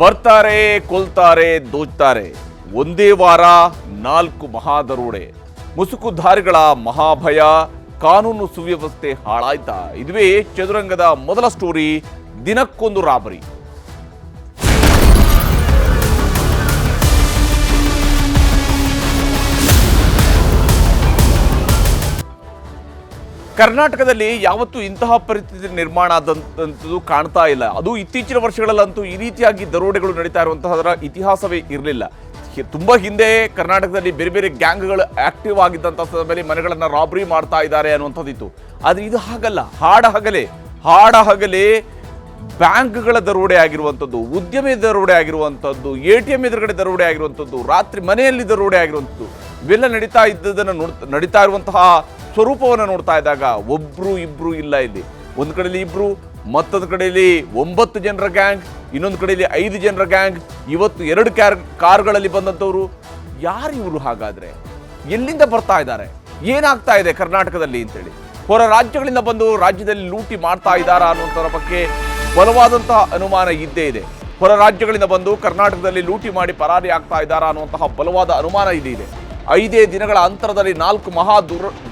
ಬರ್ತಾರೆ, ಕೊಲ್ತಾರೆ, ದೋಚ್ತಾರೆ. ಒಂದೇ ವಾರ 4 ಮಹಾದರೋಡೆ, ಮುಸುಕುಧಾರಿಗಳ ಮಹಾಭಯ, ಕಾನೂನು ಸುವ್ಯವಸ್ಥೆ ಹಾಳಾಯ್ತಾ? ಇದುವೇ ಚದುರಂಗದ ಮೊದಲ ಸ್ಟೋರಿ. ದಿನಕ್ಕೊಂದು ರಾಬರಿ. ಕರ್ನಾಟಕದಲ್ಲಿ ಯಾವತ್ತೂ ಇಂತಹ ಪರಿಸ್ಥಿತಿ ನಿರ್ಮಾಣ ಆದಂಥದ್ದು ಕಾಣ್ತಾ ಇಲ್ಲ. ಅದು ಇತ್ತೀಚಿನ ವರ್ಷಗಳಲ್ಲಂತೂ ಈ ರೀತಿಯಾಗಿ ದರೋಡೆಗಳು ನಡೀತಾ ಇರುವಂತಹದರ ಇತಿಹಾಸವೇ ಇರಲಿಲ್ಲ. ತುಂಬಾ ಹಿಂದೆ ಕರ್ನಾಟಕದಲ್ಲಿ ಬೇರೆ ಬೇರೆ ಗ್ಯಾಂಗ್ಗಳು ಆಕ್ಟಿವ್ ಆಗಿದ್ದಂಥ ಸಮಯದಲ್ಲಿ ಮನೆಗಳನ್ನು ರಾಬರಿ ಮಾಡ್ತಾ ಇದ್ದಾರೆ ಅನ್ನುವಂಥದ್ದಿತ್ತು. ಆದರೆ ಇದು ಹಾಗಲ್ಲ. ಹಾಡಹಗಲೇ ಬ್ಯಾಂಕ್ಗಳ ದರೋಡೆ ಆಗಿರುವಂಥದ್ದು, ಉದ್ಯಮಿ ದರೋಡೆ ಆಗಿರುವಂಥದ್ದು, ATM ಎದುರುಗಡೆ ದರೋಡೆ ಆಗಿರುವಂಥದ್ದು, ರಾತ್ರಿ ಮನೆಯಲ್ಲಿ ದರೋಡೆ ಆಗಿರುವಂಥದ್ದು, ಇವೆಲ್ಲ ನಡೀತಾ ಇರುವಂತಹ ಸ್ವರೂಪವನ್ನು ನೋಡ್ತಾ ಇದ್ದಾಗ ಒಬ್ರು ಇಬ್ರು ಇಲ್ಲ. ಇಲ್ಲಿ ಒಂದು ಕಡೆಯಲ್ಲಿ ಇಬ್ರು, ಮತ್ತೊಂದು ಕಡೆಯಲ್ಲಿ 9 ಜನರ ಗ್ಯಾಂಗ್, ಇನ್ನೊಂದು ಕಡೆಯಲ್ಲಿ 5 ಜನರ ಗ್ಯಾಂಗ್, ಇವತ್ತು 2 ಕಾರ್ಗಳಲ್ಲಿ ಬಂದಂಥವ್ರು. ಯಾರು ಇವರು? ಹಾಗಾದ್ರೆ ಎಲ್ಲಿಂದ ಬರ್ತಾ ಇದ್ದಾರೆ? ಏನಾಗ್ತಾ ಇದೆ ಕರ್ನಾಟಕದಲ್ಲಿ ಅಂತೇಳಿ ಹೊರ ರಾಜ್ಯಗಳಿಂದ ಬಂದು ರಾಜ್ಯದಲ್ಲಿ ಲೂಟಿ ಮಾಡ್ತಾ ಇದ್ದಾರಾ ಅನ್ನುವಂಥರ ಬಗ್ಗೆ ಬಲವಾದಂತಹ ಅನುಮಾನ ಇದ್ದೇ ಇದೆ. ಹೊರ ರಾಜ್ಯಗಳಿಂದ ಬಂದು ಕರ್ನಾಟಕದಲ್ಲಿ ಲೂಟಿ ಮಾಡಿ ಪರಾರಿ ಆಗ್ತಾ ಇದ್ದಾರಾ ಅನ್ನುವಂತಹ ಬಲವಾದ ಅನುಮಾನ ಇದೆ. 5 ದಿನಗಳ ಅಂತರದಲ್ಲಿ 4 ಮಹಾ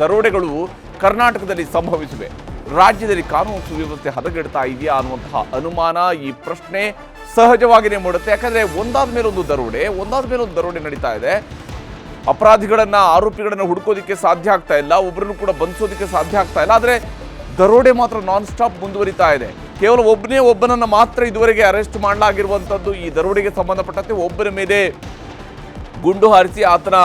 ದರೋಡೆಗಳು ಕರ್ನಾಟಕದಲ್ಲಿ ಸಂಭವಿಸಿವೆ. ರಾಜ್ಯದಲ್ಲಿ ಕಾನೂನು ಸುವ್ಯವಸ್ಥೆ ಹದಗೆಡ್ತಾ ಇದೆಯಾ ಅನ್ನುವಂತಹ ಅನುಮಾನ, ಈ ಪ್ರಶ್ನೆ ಸಹಜವಾಗಿಯೇ ಮೂಡುತ್ತೆ. ಯಾಕಂದ್ರೆ ಒಂದಾದ ಮೇಲೆ ಒಂದು ದರೋಡೆ ನಡೀತಾ ಇದೆ. ಅಪರಾಧಿಗಳನ್ನ, ಆರೋಪಿಗಳನ್ನ ಹುಡುಕೋದಿಕ್ಕೆ ಸಾಧ್ಯ ಆಗ್ತಾ ಇಲ್ಲ, ಒಬ್ಬರನ್ನು ಕೂಡ ಬಂಧಿಸೋದಿಕ್ಕೆ ಸಾಧ್ಯ ಆಗ್ತಾ ಇಲ್ಲ. ಆದರೆ ದರೋಡೆ ಮಾತ್ರ ನಾನ್ ಸ್ಟಾಪ್ ಮುಂದುವರಿತಾ ಇದೆ. ಕೇವಲ ಒಬ್ಬನನ್ನ ಮಾತ್ರ ಇದುವರೆಗೆ ಅರೆಸ್ಟ್ ಮಾಡಲಾಗಿರುವಂಥದ್ದು. ಈ ದರೋಡೆಗೆ ಸಂಬಂಧಪಟ್ಟಂತೆ ಒಬ್ಬರ ಮೇಲೆ ಗುಂಡು ಹಾರಿಸಿ ಆತನ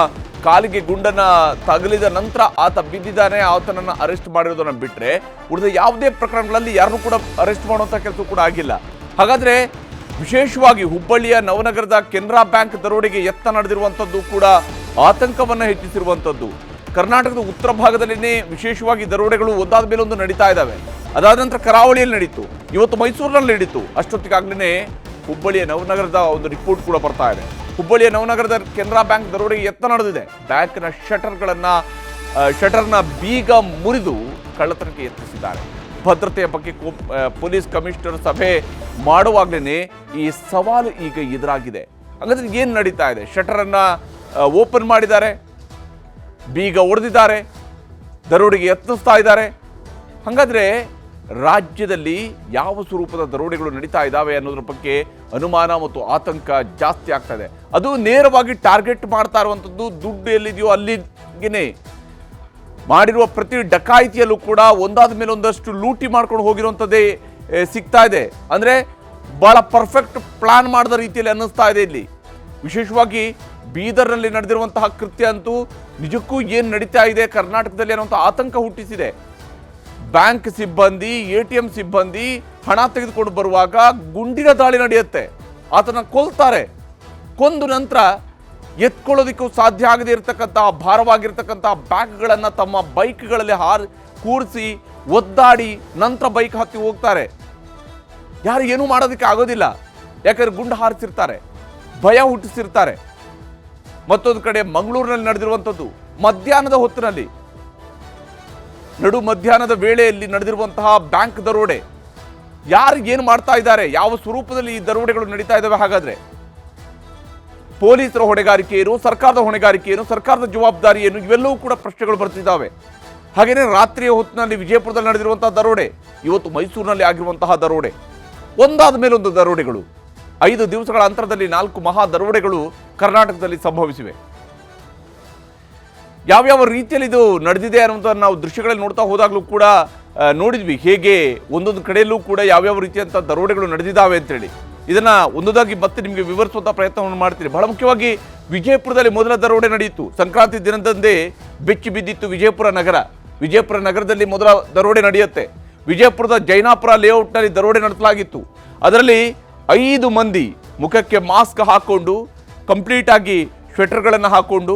ಕಾಲಿಗೆ ಗುಂಡನ್ನ ತಗಲಿದ ನಂತರ ಆತ ಬಿದ್ದಿದ್ದಾನೆ, ಆತನನ್ನು ಅರೆಸ್ಟ್ ಮಾಡಿರೋದನ್ನ ಬಿಟ್ಟರೆ ಉಳಿದ ಯಾವುದೇ ಪ್ರಕರಣಗಳಲ್ಲಿ ಯಾರನ್ನೂ ಕೂಡ ಅರೆಸ್ಟ್ ಮಾಡುವಂಥ ಕೆಲಸ ಕೂಡ ಆಗಿಲ್ಲ. ಹಾಗಾದ್ರೆ ವಿಶೇಷವಾಗಿ ಹುಬ್ಬಳ್ಳಿಯ ನವನಗರದ ಕೆನರಾ ಬ್ಯಾಂಕ್ ದರೋಡೆಗೆ ಯತ್ನ ನಡೆದಿರುವಂಥದ್ದು ಕೂಡ ಆತಂಕವನ್ನು ಹೆಚ್ಚಿಸಿರುವಂಥದ್ದು. ಕರ್ನಾಟಕದ ಉತ್ತರ ಭಾಗದಲ್ಲಿನೇ ವಿಶೇಷವಾಗಿ ದರೋಡೆಗಳು ಒಂದಾದ ಮೇಲೆ ಒಂದು ನಡೀತಾ ಇದ್ದಾವೆ. ಅದಾದ ನಂತರ ಕರಾವಳಿಯಲ್ಲಿ ನಡೀತು, ಇವತ್ತು ಮೈಸೂರಿನಲ್ಲಿ ನಡೀತು. ಅಷ್ಟೊತ್ತಿಗಾಗ್ಲೇ ಹುಬ್ಬಳ್ಳಿಯ ನವನಗರದ ಒಂದು ರಿಪೋರ್ಟ್ ಕೂಡ ಬರ್ತಾ ಇದೆ. ಹುಬ್ಬಳ್ಳಿಯ ನವನಗರದ ಕೆನರಾ ಬ್ಯಾಂಕ್ ದರೋಡೆಗೆ ಯತ್ನ ನಡೆದಿದೆ. ಬ್ಯಾಂಕ್ನ ಶಟರ್ನ ಬೀಗ ಮುರಿದು ಕಳ್ಳತನಕ್ಕೆ ಯತ್ನಿಸಿದ್ದಾರೆ. ಭದ್ರತೆಯ ಬಗ್ಗೆ ಪೊಲೀಸ್ ಕಮಿಷನರ್ ಸಭೆ ಮಾಡುವಾಗಲೇ ಈ ಸವಾಲು ಈಗ ಎದುರಾಗಿದೆ. ಹಾಗಾದ್ರೆ ಏನು ನಡೀತಾ ಇದೆ? ಶಟರನ್ನ ಓಪನ್ ಮಾಡಿದ್ದಾರೆ, ಬೀಗ ಒಡೆದಿದ್ದಾರೆ, ದರೋಡೆಗೆ ಯತ್ನಿಸ್ತಾ ಇದ್ದಾರೆ. ಹಾಗಾದ್ರೆ ರಾಜ್ಯದಲ್ಲಿ ಯಾವ ಸ್ವರೂಪದ ದರೋಡೆಗಳು ನಡೀತಾ ಇದ್ದಾವೆ ಅನ್ನೋದ್ರ ಬಗ್ಗೆ ಅನುಮಾನ ಮತ್ತು ಆತಂಕ ಜಾಸ್ತಿ ಆಗ್ತಾ ಇದೆ. ಅದು ನೇರವಾಗಿ ಟಾರ್ಗೆಟ್ ಮಾಡ್ತಾ ಇರುವಂಥದ್ದು ದುಡ್ಡು ಎಲ್ಲಿದೆಯೋ ಅಲ್ಲಿಗೆ ಮಾಡಿರುವ ಪ್ರತಿ ಡಕಾಯಿತಿಯಲ್ಲೂ ಕೂಡ ಒಂದಾದ ಮೇಲೆ ಒಂದಷ್ಟು ಲೂಟಿ ಮಾಡ್ಕೊಂಡು ಹೋಗಿರುವಂಥದ್ದೇ ಸಿಗ್ತಾ ಇದೆ. ಅಂದರೆ ಬಹಳ ಪರ್ಫೆಕ್ಟ್ ಪ್ಲಾನ್ ಮಾಡಿದ ರೀತಿಯಲ್ಲಿ ಅನ್ನಿಸ್ತಾ ಇದೆ. ಇಲ್ಲಿ ವಿಶೇಷವಾಗಿ ಬೀದರ್ನಲ್ಲಿ ನಡೆದಿರುವಂತಹ ಕೃತ್ಯ ಅಂತೂ ನಿಜಕ್ಕೂ ಏನು ನಡೀತಾ ಇದೆ ಕರ್ನಾಟಕದಲ್ಲಿ ಅನ್ನುವಂಥ ಆತಂಕ ಹುಟ್ಟಿಸಿದೆ. ಬ್ಯಾಂಕ್ ಸಿಬ್ಬಂದಿ, ATM ಸಿಬ್ಬಂದಿ ಹಣ ತೆಗೆದುಕೊಂಡು ಬರುವಾಗ ಗುಂಡಿನ ದಾಳಿ ನಡೆಯುತ್ತೆ. ಆತನ ಕೊಲ್ತಾರೆ. ಕೊಂದು ನಂತರ ಎತ್ಕೊಳ್ಳೋದಕ್ಕೂ ಸಾಧ್ಯ ಆಗದೆ ಇರತಕ್ಕಂತಹ ಭಾರವಾಗಿರ್ತಕ್ಕಂತಹ ಬ್ಯಾಗ್ಗಳನ್ನು ತಮ್ಮ ಬೈಕ್ಗಳಲ್ಲಿ ಕೂರಿಸಿ ಒದ್ದಾಡಿ ನಂತರ ಬೈಕ್ ಹತ್ತಿ ಹೋಗ್ತಾರೆ. ಯಾರು ಏನೂ ಮಾಡೋದಕ್ಕೆ ಆಗೋದಿಲ್ಲ. ಯಾಕಂದ್ರೆ ಗುಂಡು ಹಾರಿಸಿರ್ತಾರೆ, ಭಯ ಹುಟ್ಟಿಸಿರ್ತಾರೆ. ಮತ್ತೊಂದು ಕಡೆ ಮಂಗಳೂರಿನಲ್ಲಿ ನಡೆದಿರುವಂಥದ್ದು ಮಧ್ಯಾಹ್ನದ ಹೊತ್ತಿನಲ್ಲಿ, ನಡು ಮಧ್ಯಾಹ್ನದ ವೇಳೆಯಲ್ಲಿ ನಡೆದಿರುವಂತಹ ಬ್ಯಾಂಕ್ ದರೋಡೆ. ಯಾರು ಏನು ಮಾಡ್ತಾ ಇದ್ದಾರೆ? ಯಾವ ಸ್ವರೂಪದಲ್ಲಿ ಈ ದರೋಡೆಗಳು ನಡೀತಾ ಇದ್ದಾವೆ? ಹಾಗಾದ್ರೆ ಪೊಲೀಸರ ಹೊಣೆಗಾರಿಕೆ ಏನು, ಸರ್ಕಾರದ ಹೊಣೆಗಾರಿಕೆ ಏನು, ಸರ್ಕಾರದ ಜವಾಬ್ದಾರಿ ಏನು? ಇವೆಲ್ಲವೂ ಕೂಡ ಪ್ರಶ್ನೆಗಳು ಬರ್ತಿದ್ದಾವೆ. ಹಾಗೇನೇ ರಾತ್ರಿಯ ಹೊತ್ತಿನಲ್ಲಿ ವಿಜಯಪುರದಲ್ಲಿ ನಡೆದಿರುವಂತಹ ದರೋಡೆ, ಇವತ್ತು ಮೈಸೂರಿನಲ್ಲಿ ಆಗಿರುವಂತಹ ದರೋಡೆ, ಒಂದಾದ ಮೇಲೆ ಒಂದು ದರೋಡೆಗಳು. 5 ದಿವಸಗಳ ಅಂತರದಲ್ಲಿ 4 ಮಹಾ ದರೋಡೆಗಳು ಕರ್ನಾಟಕದಲ್ಲಿ ಸಂಭವಿಸಿವೆ. ಯಾವ್ಯಾವ ರೀತಿಯಲ್ಲಿ ಇದು ನಡೆದಿದೆ ಅನ್ನೋದನ್ನು ನಾವು ದೃಶ್ಯಗಳಲ್ಲಿ ನೋಡ್ತಾ ಹೋದಾಗಲೂ ಕೂಡ ನೋಡಿದ್ವಿ. ಹೇಗೆ ಒಂದೊಂದು ಕಡೆಯಲ್ಲೂ ಕೂಡ ಯಾವ್ಯಾವ ರೀತಿಯಂಥ ದರೋಡೆಗಳು ನಡೆದಿದ್ದಾವೆ ಅಂತೇಳಿ ಇದನ್ನ ಒಂದೊಂದಾಗಿ ಮತ್ತೆ ನಿಮಗೆ ವಿವರಿಸುವಂಥ ಪ್ರಯತ್ನವನ್ನು ಮಾಡ್ತೀನಿ. ಬಹಳ ಮುಖ್ಯವಾಗಿ ವಿಜಯಪುರದಲ್ಲಿ ಮೊದಲ ದರೋಡೆ ನಡೆಯಿತು. ಸಂಕ್ರಾಂತಿ ದಿನದಂದೇ ಬೆಚ್ಚಿ ಬಿದ್ದಿತ್ತು ವಿಜಯಪುರ ನಗರದಲ್ಲಿ ಮೊದಲ ದರೋಡೆ ನಡೆಯುತ್ತೆ. ವಿಜಯಪುರದ ಜೈನಾಪುರ ಲೇಔಟ್ನಲ್ಲಿ ದರೋಡೆ ನಡೆಸಲಾಗಿತ್ತು. ಅದರಲ್ಲಿ 5 ಮಂದಿ ಮುಖಕ್ಕೆ ಮಾಸ್ಕ್ ಹಾಕೊಂಡು, ಕಂಪ್ಲೀಟ್ ಆಗಿ ಸ್ವೆಟರ್ಗಳನ್ನು ಹಾಕೊಂಡು,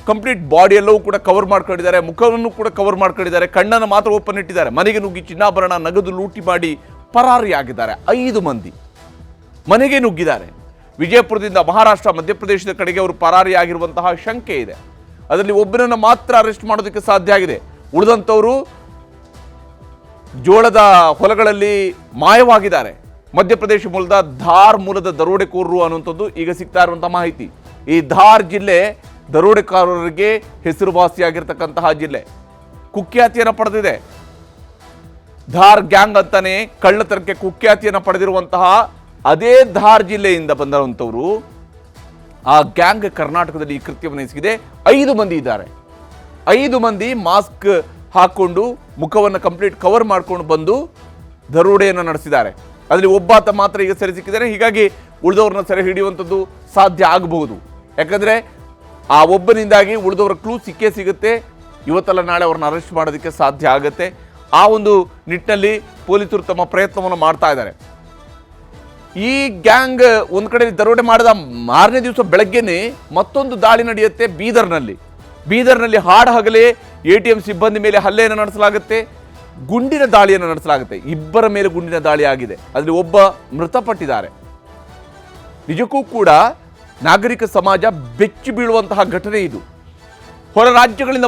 ಕಂಪ್ಲೀಟ್ ಬಾಡಿ ಎಲ್ಲವೂ ಕೂಡ ಕವರ್ ಮಾಡ್ಕೊಂಡಿದ್ದಾರೆ, ಮುಖವನ್ನು ಕೂಡ ಕವರ್ ಮಾಡ್ಕೊಂಡಿದ್ದಾರೆ, ಕಣ್ಣನ್ನು ಮಾತ್ರ ಓಪನ್ ಇಟ್ಟಿದ್ದಾರೆ. ಮನೆಗೆ ನುಗ್ಗಿ ಚಿನ್ನಾಭರಣ, ನಗದು ಲೂಟಿ ಮಾಡಿ ಪರಾರಿಯಾಗಿದ್ದಾರೆ. 5 ಮಂದಿ ಮನೆಗೆ ನುಗ್ಗಿದ್ದಾರೆ. ವಿಜಯಪುರದಿಂದ ಮಹಾರಾಷ್ಟ್ರ, ಮಧ್ಯಪ್ರದೇಶದ ಕಡೆಗೆ ಅವರು ಪರಾರಿಯಾಗಿರುವಂತಹ ಶಂಕೆ ಇದೆ. ಅದರಲ್ಲಿ ಒಬ್ಬನನ್ನು ಮಾತ್ರ ಅರೆಸ್ಟ್ ಮಾಡೋದಕ್ಕೆ ಸಾಧ್ಯ ಆಗಿದೆ. ಉಳಿದಂಥವರು ಜೋಳದ ಹೊಲಗಳಲ್ಲಿ ಮಾಯವಾಗಿದ್ದಾರೆ. ಮಧ್ಯಪ್ರದೇಶ ಮೂಲದ ಧಾರ್ ಮೂಲದ ದರೋಡೆಕೋರರು ಅನ್ನುವಂಥದ್ದು ಈಗ ಸಿಗ್ತಾ ಇರುವಂತಹ ಮಾಹಿತಿ. ಈ ಧಾರ್ ಜಿಲ್ಲೆ ದರೋಡೆಕೋರರಿಗೆ ಹೆಸರುವಾಸಿಯಾಗಿರ್ತಕ್ಕಂತಹ ಜಿಲ್ಲೆ, ಕುಖ್ಯಾತಿಯನ್ನು ಪಡೆದಿದೆ. ಧಾರ್ ಗ್ಯಾಂಗ್ ಅಂತಾನೆ ಕಳ್ಳತನಕ್ಕೆ ಕುಖ್ಯಾತಿಯನ್ನು ಪಡೆದಿರುವಂತಹ ಅದೇ ಧಾರ್ ಜಿಲ್ಲೆಯಿಂದ ಬಂದಿರುವಂಥವರು. ಆ ಗ್ಯಾಂಗ್ ಕರ್ನಾಟಕದಲ್ಲಿ ಈ ಕೃತ್ಯವನ್ನು ಎಸಗಿದೆ. 5 ಮಂದಿ ಇದ್ದಾರೆ. 5 ಮಂದಿ ಮಾಸ್ಕ್ ಹಾಕೊಂಡು ಮುಖವನ್ನು ಕಂಪ್ಲೀಟ್ ಕವರ್ ಮಾಡ್ಕೊಂಡು ಬಂದು ದರೋಡೆಯನ್ನು ನಡೆಸಿದ್ದಾರೆ. ಅದರಲ್ಲಿ ಒಬ್ಬಾತ ಮಾತ್ರ ಈಗ ಸೆರೆ ಸಿಕ್ಕಿದ್ದಾರೆ. ಹೀಗಾಗಿ ಉಳಿದವ್ರನ್ನ ಸೆರೆ ಹಿಡಿಯುವಂಥದ್ದು ಸಾಧ್ಯ ಆಗಬಹುದು. ಯಾಕಂದರೆ ಆ ಒಬ್ಬನಿಂದಾಗಿ ಉಳಿದವರ ಕ್ಲೂ ಸಿಕ್ಕೇ ಸಿಗುತ್ತೆ. ಇವತ್ತಲ್ಲ ನಾಳೆ ಅವ್ರನ್ನ ಅರೆಸ್ಟ್ ಮಾಡೋದಕ್ಕೆ ಸಾಧ್ಯ ಆಗುತ್ತೆ. ಆ ಒಂದು ನಿಟ್ಟಿನಲ್ಲಿ ಪೊಲೀಸರು ತಮ್ಮ ಪ್ರಯತ್ನವನ್ನು ಮಾಡ್ತಾ ಇದ್ದಾರೆ. ಈ ಗ್ಯಾಂಗ್ ಒಂದು ಕಡೆ ದರೋಡೆ ಮಾಡಿದ ಮಾರನೇ ದಿವಸ ಬೆಳಗ್ಗೆನೆ ಮತ್ತೊಂದು ದಾಳಿ ನಡೆಯುತ್ತೆ ಬೀದರ್ನಲ್ಲಿ ಹಾಡು ಹಗಲೇ ATM ಸಿಬ್ಬಂದಿ ಮೇಲೆ ಹಲ್ಲೆಯನ್ನು ನಡೆಸಲಾಗುತ್ತೆ, ಗುಂಡಿನ ದಾಳಿಯನ್ನು ನಡೆಸಲಾಗುತ್ತೆ. 2 ಮೇಲೆ ಗುಂಡಿನ ದಾಳಿ ಆಗಿದೆ. ಅದರಲ್ಲಿ ಒಬ್ಬ ಮೃತಪಟ್ಟಿದ್ದಾರೆ. ನಿಜಕ್ಕೂ ಕೂಡ ನಾಗರಿಕ ಸಮಾಜ ಬೆಚ್ಚಿ ಬೀಳುವಂತಹ ಘಟನೆ ಇದು. ಹೊರ ರಾಜ್ಯಗಳಿಂದ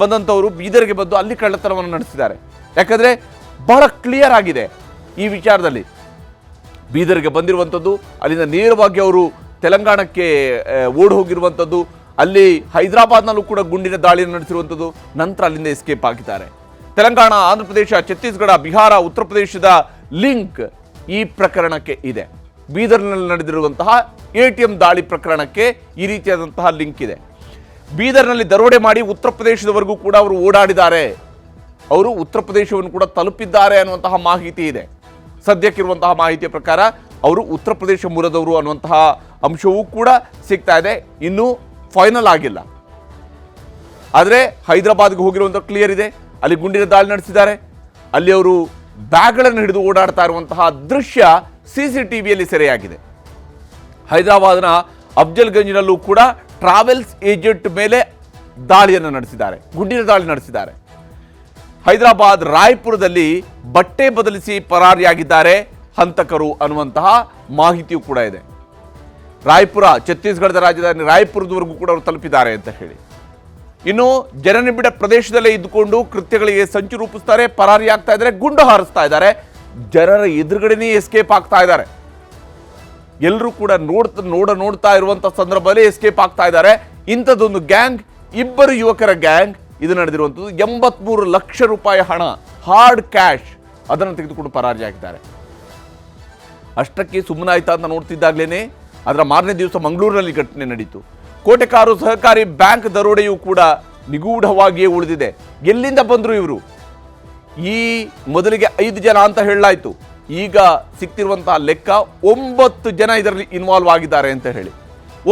ಬಂದಂಥವರು ಬೀದರ್ಗೆ ಬಂದು ಅಲ್ಲಿ ಕಳ್ಳತನವನ್ನು ನಡೆಸಿದ್ದಾರೆ. ಯಾಕಂದರೆ ಬಹಳ ಕ್ಲಿಯರ್ ಆಗಿದೆ ಈ ವಿಚಾರದಲ್ಲಿ. ಬೀದರ್ಗೆ ಬಂದಿರುವಂಥದ್ದು, ಅಲ್ಲಿಂದ ನೇರವಾಗಿ ಅವರು ತೆಲಂಗಾಣಕ್ಕೆ ಓಡಿ ಹೋಗಿರುವಂಥದ್ದು, ಅಲ್ಲಿ ಹೈದರಾಬಾದ್ನಲ್ಲೂ ಕೂಡ ಗುಂಡಿನ ದಾಳಿಯನ್ನು ನಡೆಸಿರುವಂಥದ್ದು, ನಂತರ ಅಲ್ಲಿಂದ ಎಸ್ಕೇಪ್ ಆಗಿದ್ದಾರೆ. ತೆಲಂಗಾಣ, ಆಂಧ್ರ ಪ್ರದೇಶ, ಛತ್ತೀಸ್ಗಢ, ಬಿಹಾರ, ಉತ್ತರ ಪ್ರದೇಶದ ಲಿಂಕ್ ಈ ಪ್ರಕರಣಕ್ಕೆ ಇದೆ. ಬೀದರ್ನಲ್ಲಿ ನಡೆದಿರುವಂತಹ ATM ದಾಳಿ ಪ್ರಕರಣಕ್ಕೆ ಈ ರೀತಿಯಾದಂತಹ ಲಿಂಕ್ ಇದೆ. ಬೀದರ್ನಲ್ಲಿ ದರೋಡೆ ಮಾಡಿ ಉತ್ತರ ಪ್ರದೇಶದವರೆಗೂ ಕೂಡ ಅವರು ಓಡಾಡಿದ್ದಾರೆ. ಅವರು ಉತ್ತರ ಪ್ರದೇಶವನ್ನು ಕೂಡ ತಲುಪಿದ್ದಾರೆ ಅನ್ನುವಂತಹ ಮಾಹಿತಿ ಇದೆ. ಸದ್ಯಕ್ಕಿರುವಂತಹ ಮಾಹಿತಿಯ ಪ್ರಕಾರ ಅವರು ಉತ್ತರ ಪ್ರದೇಶ ಮೂಲದವರು ಅನ್ನುವಂತಹ ಅಂಶವೂ ಕೂಡ ಸಿಗ್ತಾ ಇದೆ. ಇನ್ನೂ ಫೈನಲ್ ಆಗಿಲ್ಲ. ಆದರೆ ಹೈದರಾಬಾದ್ಗೆ ಹೋಗಿರುವಂಥ ಕ್ಲಿಯರ್ ಇದೆ. ಅಲ್ಲಿ ಗುಂಡಿನ ದಾಳಿ ನಡೆಸಿದ್ದಾರೆ. ಅಲ್ಲಿ ಅವರು ಬ್ಯಾಗ್ಗಳನ್ನು ಹಿಡಿದು ಓಡಾಡ್ತಾ ಇರುವಂತಹ ದೃಶ್ಯ CCTVಯಲ್ಲಿ ಸೆರೆಯಾಗಿದೆ. ಹೈದರಾಬಾದ್ನ ಅಫ್ಜಲ್ಗಂಜ್ನಲ್ಲೂ ಕೂಡ ಟ್ರಾವೆಲ್ಸ್ ಏಜೆಂಟ್ ಮೇಲೆ ದಾಳಿಯನ್ನು ನಡೆಸಿದ್ದಾರೆ, ಗುಂಡಿನ ದಾಳಿ ನಡೆಸಿದ್ದಾರೆ. ಹೈದರಾಬಾದ್ ರಾಯ್ಪುರದಲ್ಲಿ ಬಟ್ಟೆ ಬದಲಿಸಿ ಪರಾರಿಯಾಗಿದ್ದಾರೆ ಹಂತಕರು ಅನ್ನುವಂತಹ ಮಾಹಿತಿಯೂ ಕೂಡ ಇದೆ. ರಾಯ್ಪುರ, ಛತ್ತೀಸ್ಗಢದ ರಾಜಧಾನಿ ರಾಯ್ಪುರದವರೆಗೂ ಕೂಡ ಅವರು ತಲುಪಿದ್ದಾರೆ ಅಂತ ಹೇಳಿ. ಇನ್ನು ಜನನಿಬಿಡ ಪ್ರದೇಶದಲ್ಲೇ ಇದ್ದುಕೊಂಡು ಕೃತ್ಯಗಳಿಗೆ ಸಂಚು ರೂಪಿಸ್ತಾರೆ, ಪರಾರಿಯಾಗ್ತಾ ಇದ್ದಾರೆ, ಗುಂಡು ಹಾರಿಸ್ತಾ ಇದ್ದಾರೆ, ಜನರ ಎದುರುಗಡೆನೇ ಎಸ್ಕೇಪ್ ಆಗ್ತಾ ಇದ್ದಾರೆ. ಎಲ್ಲರೂ ಕೂಡ ನೋಡ್ತಾ ಇರುವಂತಹ ಸಂದರ್ಭದಲ್ಲಿ ಎಸ್ಕೇಪ್ ಆಗ್ತಾ ಇದ್ದಾರೆ. ಇಂಥದ್ದೊಂದು ಗ್ಯಾಂಗ್, 2 ಯುವಕರ ಗ್ಯಾಂಗ್ ಇದು ನಡೆದಿರುವಂಥದ್ದು. 83 ಲಕ್ಷ ರೂಪಾಯಿ ಹಣ, ಹಾರ್ಡ್ ಕ್ಯಾಶ್, ಅದನ್ನು ತೆಗೆದುಕೊಂಡು ಪರಾರಿಯಾಗಿದ್ದಾರೆ. ಅಷ್ಟಕ್ಕೆ ಸುಮ್ಮನಾಯ್ತಾ ಅಂತ ನೋಡ್ತಿದ್ದಾಗಲೇ ಅದರ ಮಾರನೇ ದಿವಸ ಮಂಗಳೂರಿನಲ್ಲಿ ಘಟನೆ ನಡೀತು. ಕೋಟೆಕಾರು ಸಹಕಾರಿ ಬ್ಯಾಂಕ್ ದರೋಡೆಯೂ ಕೂಡ ನಿಗೂಢವಾಗಿಯೇ ಉಳಿದಿದೆ. ಎಲ್ಲಿಂದ ಬಂದರು ಇವರು? ಈ ಮೊದಲಿಗೆ 5 ಜನ ಅಂತ ಹೇಳಲಾಯಿತು. ಈಗ ಸಿಕ್ತಿರುವಂತಹ ಲೆಕ್ಕ 9 ಜನ ಇದರಲ್ಲಿ ಇನ್ವಾಲ್ವ್ ಆಗಿದ್ದಾರೆ ಅಂತ ಹೇಳಿ.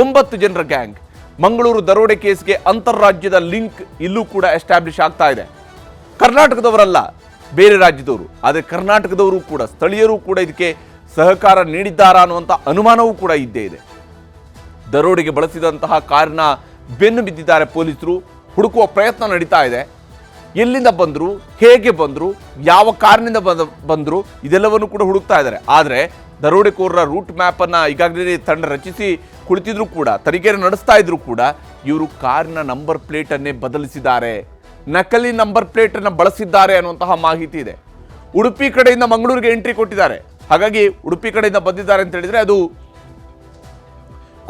9 ಜನರ ಗ್ಯಾಂಗ್. ಮಂಗಳೂರು ದರೋಡೆ ಕೇಸ್ಗೆ ಅಂತಾರಾಜ್ಯದ ಲಿಂಕ್ ಇಲ್ಲೂ ಕೂಡ ಎಸ್ಟಾಬ್ಲಿಷ್ ಆಗ್ತಾ ಇದೆ. ಕರ್ನಾಟಕದವರಲ್ಲ, ಬೇರೆ ರಾಜ್ಯದವರು. ಆದರೆ ಕರ್ನಾಟಕದವರು ಕೂಡ, ಸ್ಥಳೀಯರು ಕೂಡ ಇದಕ್ಕೆ ಸಹಕಾರ ನೀಡಿದ್ದಾರಾ ಅನ್ನುವಂಥ ಅನುಮಾನವೂ ಕೂಡ ಇದ್ದೇ ಇದೆ. ದರೋಡೆಗೆ ಬಳಸಿದಂತಹ ಕಾರನ್ನ ಬೆನ್ನು ಬಿದ್ದಿದ್ದಾರೆ ಪೊಲೀಸರು. ಹುಡುಕುವ ಪ್ರಯತ್ನ ನಡೀತಾ ಇದೆ. ಎಲ್ಲಿಂದ ಬಂದರು, ಹೇಗೆ ಬಂದರು, ಯಾವ ಕಾರಿನಿಂದ ಬಂದರು, ಇದೆಲ್ಲವನ್ನು ಕೂಡ ಹುಡುಕ್ತಾ ಇದ್ದಾರೆ. ಆದರೆ ದರೋಡೆಕೋರರ ರೂಟ್ ಮ್ಯಾಪನ್ನು ಈಗಾಗಲೇ ತಂಡ ರಚಿಸಿ ಕುಳಿತಿದ್ರು ಕೂಡ, ತನಿಖೆಯನ್ನು ನಡೆಸ್ತಾ ಇದ್ರು ಕೂಡ, ಇವರು ಕಾರಿನ ನಂಬರ್ ಪ್ಲೇಟನ್ನೇ ಬದಲಿಸಿದ್ದಾರೆ, ನಕಲಿ ನಂಬರ್ ಪ್ಲೇಟನ್ನು ಬಳಸಿದ್ದಾರೆ ಅನ್ನುವಂತಹ ಮಾಹಿತಿ ಇದೆ. ಉಡುಪಿ ಕಡೆಯಿಂದ ಮಂಗಳೂರಿಗೆ ಎಂಟ್ರಿ ಕೊಟ್ಟಿದ್ದಾರೆ. ಹಾಗಾಗಿ ಉಡುಪಿ ಕಡೆಯಿಂದ ಬಂದಿದ್ದಾರೆ ಅಂತ ಹೇಳಿದರೆ ಅದು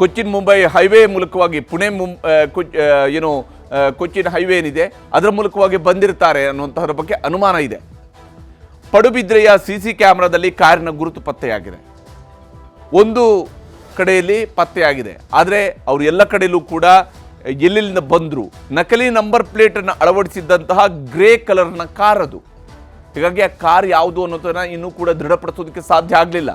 ಕೊಚ್ಚಿನ್ ಮುಂಬೈ ಹೈವೇ ಮೂಲಕವಾಗಿ ಕೊಚ್ಚಿನ್ ಹೈವೇ ಏನಿದೆ ಅದರ ಮೂಲಕವಾಗಿ ಬಂದಿರ್ತಾರೆ ಅನ್ನುವಂತಹದ್ರ ಬಗ್ಗೆ ಅನುಮಾನ ಇದೆ. ಪಡುಬಿದ್ರೆಯ CC ಕ್ಯಾಮೆರಾದಲ್ಲಿ ಕಾರಿನ ಗುರುತು ಪತ್ತೆಯಾಗಿದೆ. ಒಂದು ಕಡೆಯಲ್ಲಿ ಪತ್ತೆಯಾಗಿದೆ. ಆದರೆ ಅವರು ಎಲ್ಲ ಕಡೆಯಲ್ಲೂ ಕೂಡ ಎಲ್ಲೆಲ್ಲಿಂದ ಬಂದರು, ನಕಲಿ ನಂಬರ್ ಪ್ಲೇಟನ್ನು ಅಳವಡಿಸಿದ್ದಂತಹ ಗ್ರೇ ಕಲರ್ನ ಕಾರ್ ಅದು. ಹೀಗಾಗಿ ಆ ಕಾರ್ ಯಾವುದು ಅನ್ನೋದನ್ನು ಇನ್ನೂ ಕೂಡ ದೃಢಪಡಿಸೋದಕ್ಕೆ ಸಾಧ್ಯ ಆಗಲಿಲ್ಲ.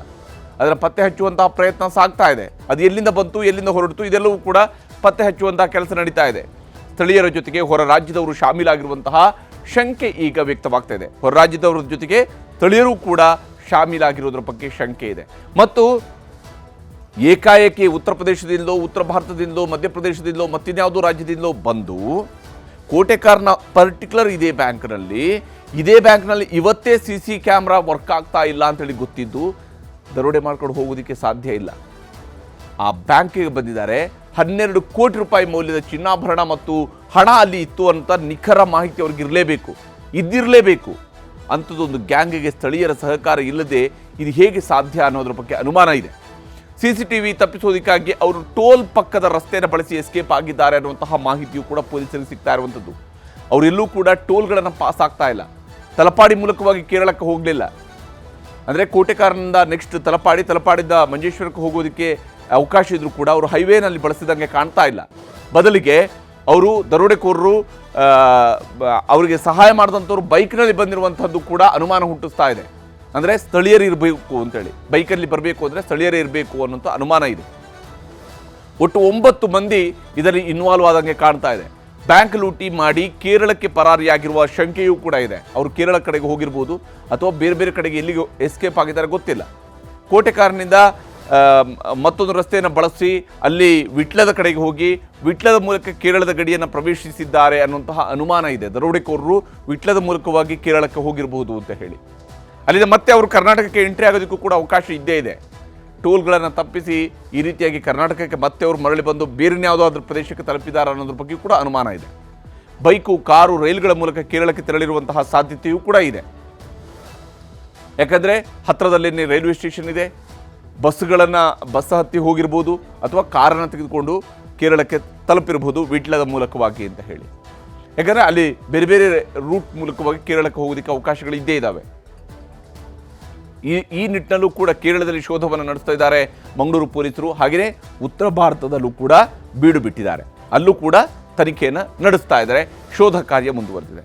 ಅದರ ಪತ್ತೆ ಹಚ್ಚುವಂತಹ ಪ್ರಯತ್ನ ಸಾಗ್ತಾ ಇದೆ. ಅದು ಎಲ್ಲಿಂದ ಬಂತು, ಎಲ್ಲಿಂದ ಹೊರಟಿತು, ಇದೆಲ್ಲವೂ ಕೂಡ ಪತ್ತೆ ಹಚ್ಚುವಂತಹ ಕೆಲಸ ನಡೀತಾ ಇದೆ. ಸ್ಥಳೀಯರ ಜೊತೆಗೆ ಹೊರ ರಾಜ್ಯದವರು ಶಾಮೀಲಾಗಿರುವಂತಹ ಶಂಕೆ ಈಗ ವ್ಯಕ್ತವಾಗ್ತಾ ಇದೆ. ಹೊರ ರಾಜ್ಯದವರ ಜೊತೆಗೆ ಸ್ಥಳೀಯರು ಕೂಡ ಶಾಮೀಲಾಗಿರೋದ್ರ ಬಗ್ಗೆ ಶಂಕೆ ಇದೆ. ಮತ್ತು ಏಕಾಏಕಿ ಉತ್ತರ ಪ್ರದೇಶದಿಂದಲೋ, ಉತ್ತರ ಭಾರತದಿಂದಲೋ, ಮಧ್ಯಪ್ರದೇಶದಿಂದಲೋ, ಮತ್ತಿನ್ಯಾವುದೋ ರಾಜ್ಯದಿಂದಲೋ ಬಂದು ಕೋಟೆಕಾರ್ನ ಪರ್ಟಿಕ್ಯುಲರ್ ಇದೇ ಬ್ಯಾಂಕ್ನಲ್ಲಿ ಇವತ್ತೇ CC ಕ್ಯಾಮ್ರಾ ವರ್ಕ್ ಆಗ್ತಾ ಇಲ್ಲ ಅಂತೇಳಿ ಗೊತ್ತಿದ್ದು ದರೋಡೆ ಮಾಡ್ಕೊಂಡು ಹೋಗೋದಕ್ಕೆ ಸಾಧ್ಯ ಇಲ್ಲ. ಆ ಬ್ಯಾಂಕಿಗೆ ಬಂದಿದ್ದಾರೆ. 12 ಕೋಟಿ ರೂಪಾಯಿ ಮೌಲ್ಯದ ಚಿನ್ನಾಭರಣ ಮತ್ತು ಹಣ ಅಲ್ಲಿ ಇತ್ತು ಅಂತ ನಿಖರ ಮಾಹಿತಿ ಅವ್ರಿಗೆ ಇರಲೇಬೇಕು, ಇದ್ದಿರಲೇಬೇಕು. ಅಂಥದ್ದೊಂದು ಗ್ಯಾಂಗಿಗೆ ಸ್ಥಳೀಯರ ಸಹಕಾರ ಇಲ್ಲದೆ ಇದು ಹೇಗೆ ಸಾಧ್ಯ ಅನ್ನೋದ್ರ ಬಗ್ಗೆ ಅನುಮಾನ ಇದೆ. CCTV ತಪ್ಪಿಸೋದಕ್ಕಾಗಿ ಅವರು ಟೋಲ್ ಪಕ್ಕದ ರಸ್ತೆಯನ್ನು ಬಳಸಿ ಎಸ್ಕೇಪ್ ಆಗಿದ್ದಾರೆ ಅನ್ನುವಂತಹ ಮಾಹಿತಿಯು ಕೂಡ ಪೊಲೀಸರಿಗೆ ಸಿಗ್ತಾ ಇರುವಂಥದ್ದು. ಅವರೆಲ್ಲೂ ಕೂಡ ಟೋಲ್ಗಳನ್ನು ಪಾಸ್ ಆಗ್ತಾ ಇಲ್ಲ. ತಲಪಾಡಿ ಮೂಲಕವಾಗಿ ಕೇರಳಕ್ಕೆ ಹೋಗಲಿಲ್ಲ. ಅಂದರೆ ಕೋಟೆಕಾರನಿಂದ ನೆಕ್ಸ್ಟ್ ತಲಪಾಡಿದ ಮಂಜೇಶ್ವರಕ್ಕೆ ಹೋಗೋದಕ್ಕೆ ಅವಕಾಶ ಇದ್ರೂ ಕೂಡ ಅವರು ಹೈವೇನಲ್ಲಿ ಬಳಸಿದಂಗೆ ಕಾಣ್ತಾ ಇಲ್ಲ. ಬದಲಿಗೆ ಅವರು ದರೋಡೆಕೋರರು ಅವರಿಗೆ ಸಹಾಯ ಮಾಡಿದಂಥವ್ರು ಬೈಕ್ನಲ್ಲಿ ಬಂದಿರುವಂಥದ್ದು ಕೂಡ ಅನುಮಾನ ಹುಟ್ಟಿಸ್ತಾ ಇದೆ. ಅಂದರೆ ಸ್ಥಳೀಯರು ಇರಬೇಕು ಅಂತೇಳಿ, ಬೈಕಲ್ಲಿ ಬರಬೇಕು ಅಂದರೆ ಸ್ಥಳೀಯರೇ ಇರಬೇಕು ಅನ್ನೋಂಥ ಅನುಮಾನ ಇದೆ. ಒಟ್ಟು 9 ಮಂದಿ ಇದರಲ್ಲಿ ಇನ್ವಾಲ್ವ್ ಆದಂಗೆ ಕಾಣ್ತಾ ಇದೆ. ಬ್ಯಾಂಕ್ ಲೂಟಿ ಮಾಡಿ ಕೇರಳಕ್ಕೆ ಪರಾರಿಯಾಗಿರುವ ಶಂಕೆಯೂ ಕೂಡ ಇದೆ. ಅವರು ಕೇರಳ ಕಡೆಗೆ ಹೋಗಿರ್ಬೋದು ಅಥವಾ ಬೇರೆ ಕಡೆಗೆ ಎಲ್ಲಿಗೆ ಎಸ್ಕೇಪ್ ಆಗಿದ್ದಾರೆ ಗೊತ್ತಿಲ್ಲ. ಕೋಟೆಕಾರನಿಂದ ಮತ್ತೊಂದು ರಸ್ತೆಯನ್ನು ಬಳಸಿ ಅಲ್ಲಿ ವಿಟ್ಲದ ಕಡೆಗೆ ಹೋಗಿ ವಿಟ್ಲದ ಮೂಲಕ ಕೇರಳದ ಗಡಿಯನ್ನು ಪ್ರವೇಶಿಸಿದ್ದಾರೆ ಅನ್ನುವಂತಹ ಅನುಮಾನ ಇದೆ. ದರೋಡೆಕೋರರು ವಿಟ್ಲದ ಮೂಲಕವಾಗಿ ಕೇರಳಕ್ಕೆ ಹೋಗಿರಬಹುದು ಅಂತ ಹೇಳಿ ಅಲ್ಲಿಂದ ಮತ್ತೆ ಅವರು ಕರ್ನಾಟಕಕ್ಕೆ ಎಂಟ್ರಿ ಆಗೋದಕ್ಕೂ ಕೂಡ ಅವಕಾಶ ಇದ್ದೇ ಇದೆ. ಟೋಲ್ಗಳನ್ನು ತಪ್ಪಿಸಿ ಈ ರೀತಿಯಾಗಿ ಕರ್ನಾಟಕಕ್ಕೆ ಮತ್ತೆ ಅವರು ಮರಳಿ ಬಂದು ಬೇರೆನ್ಯಾವುದಾದ್ರೂ ಪ್ರದೇಶಕ್ಕೆ ತಲುಪಿದ್ದಾರೆ ಅನ್ನೋದ್ರ ಬಗ್ಗೆ ಕೂಡ ಅನುಮಾನ ಇದೆ. ಬೈಕು, ಕಾರು, ರೈಲುಗಳ ಮೂಲಕ ಕೇರಳಕ್ಕೆ ತೆರಳಿರುವಂತಹ ಸಾಧ್ಯತೆಯೂ ಕೂಡ ಇದೆ. ಯಾಕಂದರೆ ಹತ್ತಿರದಲ್ಲೇ ರೈಲ್ವೆ ಸ್ಟೇಷನ್ ಇದೆ. ಬಸ್ ಹತ್ತಿ ಹೋಗಿರ್ಬೋದು ಅಥವಾ ಕಾರನ್ನು ತೆಗೆದುಕೊಂಡು ಕೇರಳಕ್ಕೆ ತಲುಪಿರ್ಬೋದು ವಿಟ್ಲದ ಮೂಲಕವಾಗಿ ಅಂತ ಹೇಳಿ. ಯಾಕಂದರೆ ಅಲ್ಲಿ ಬೇರೆ ರೂಟ್ ಮೂಲಕವಾಗಿ ಕೇರಳಕ್ಕೆ ಹೋಗೋದಕ್ಕೆ ಅವಕಾಶಗಳು ಇದ್ದೇ ಇದ್ದಾವೆ. ಈ ನಿಟ್ಟಿನಲ್ಲೂ ಕೂಡ ಕೇರಳದಲ್ಲಿ ಶೋಧವನ್ನು ನಡೆಸ್ತಾ ಇದ್ದಾರೆ ಮಂಗಳೂರು ಪೊಲೀಸರು. ಹಾಗೆಯೇ ಉತ್ತರ ಭಾರತದಲ್ಲೂ ಕೂಡ ಬೀಡು ಬಿಟ್ಟಿದ್ದಾರೆ. ಅಲ್ಲೂ ಕೂಡ ತನಿಖೆಯನ್ನು ನಡೆಸ್ತಾ ಇದ್ದಾರೆ. ಶೋಧ ಕಾರ್ಯ ಮುಂದುವರೆದಿದೆ.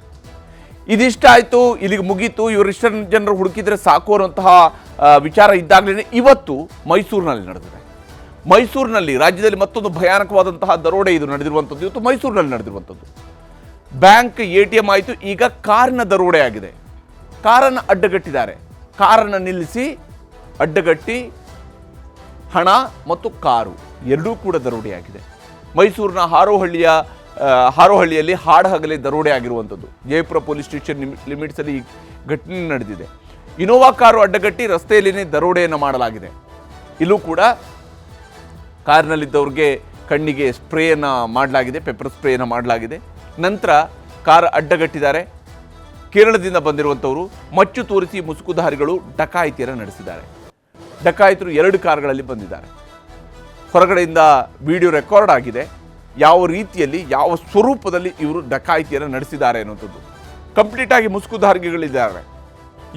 ಇದಿಷ್ಟ ಆಯಿತು, ಇಲ್ಲಿಗೆ ಮುಗೀತು, ಇವರಿಷ್ಟ ಜನರು ಹುಡುಕಿದ್ರೆ ಸಾಕು ಅನ್ನುವಂತಹ ವಿಚಾರ ಇದ್ದಾಗಲೇ ಇವತ್ತು ಮೈಸೂರಿನಲ್ಲಿ ನಡೆದಿದೆ. ಮೈಸೂರಿನಲ್ಲಿ ರಾಜ್ಯದಲ್ಲಿ ಮತ್ತೊಂದು ಭಯಾನಕವಾದಂತಹ ದರೋಡೆ ಇದು ನಡೆದಿರುವಂಥದ್ದು. ಇವತ್ತು ಮೈಸೂರಿನಲ್ಲಿ ನಡೆದಿರುವಂಥದ್ದು. ಬ್ಯಾಂಕ್ ATM ಆಯಿತು, ಈಗ ಕಾರಿನ ದರೋಡೆ ಆಗಿದೆ. ಕಾರನ್ನು ಅಡ್ಡಗಟ್ಟಿದ್ದಾರೆ. ಕಾರನ್ನು ನಿಲ್ಲಿಸಿ ಅಡ್ಡಗಟ್ಟಿ ಹಣ ಮತ್ತು ಕಾರು ಎರಡೂ ಕೂಡ ದರೋಡೆಯಾಗಿದೆ. ಮೈಸೂರಿನ ಹಾರೋಹಳ್ಳಿಯಲ್ಲಿ ಹಾಡಹಗಲೇ ದರೋಡೆ ಆಗಿರುವಂಥದ್ದು. ಜಯಪುರ ಪೊಲೀಸ್ ಸ್ಟೇಷನ್ ಲಿಮಿಟ್ಸಲ್ಲಿ ಈ ಘಟನೆ ನಡೆದಿದೆ. ಇನೋವಾ ಕಾರು ಅಡ್ಡಗಟ್ಟಿ ರಸ್ತೆಯಲ್ಲಿನೇ ದರೋಡೆಯನ್ನು ಮಾಡಲಾಗಿದೆ. ಇಲ್ಲೂ ಕೂಡ ಕಾರಿನಲ್ಲಿದ್ದವ್ರಿಗೆ ಕಣ್ಣಿಗೆ ಸ್ಪ್ರೇಯನ್ನು ಮಾಡಲಾಗಿದೆ, ಪೆಪ್ಪರ್ ಸ್ಪ್ರೇಯನ್ನು ಮಾಡಲಾಗಿದೆ. ನಂತರ ಕಾರ್ ಅಡ್ಡಗಟ್ಟಿದ್ದಾರೆ. ಕೇರಳದಿಂದ ಬಂದಿರುವಂಥವರು ಮಚ್ಚು ತೋರಿಸಿ ಮುಸುಕುಧಾರಿಗಳು ಡಕಾಯಿತಿಯನ್ನು ನಡೆಸಿದ್ದಾರೆ. ಡಕಾಯಿತರು 2 ಕಾರುಗಳಲ್ಲಿ ಬಂದಿದ್ದಾರೆ. ಹೊರಗಡೆಯಿಂದ ವಿಡಿಯೋ ರೆಕಾರ್ಡ್ ಆಗಿದೆ. ಯಾವ ರೀತಿಯಲ್ಲಿ, ಯಾವ ಸ್ವರೂಪದಲ್ಲಿ ಇವರು ಡಕಾಯಿತಿಯನ್ನು ನಡೆಸಿದ್ದಾರೆ ಅನ್ನುವಂಥದ್ದು. ಕಂಪ್ಲೀಟ್ ಆಗಿ ಮುಸುಕುಧಾರಿಗಳಿದ್ದಾರೆ,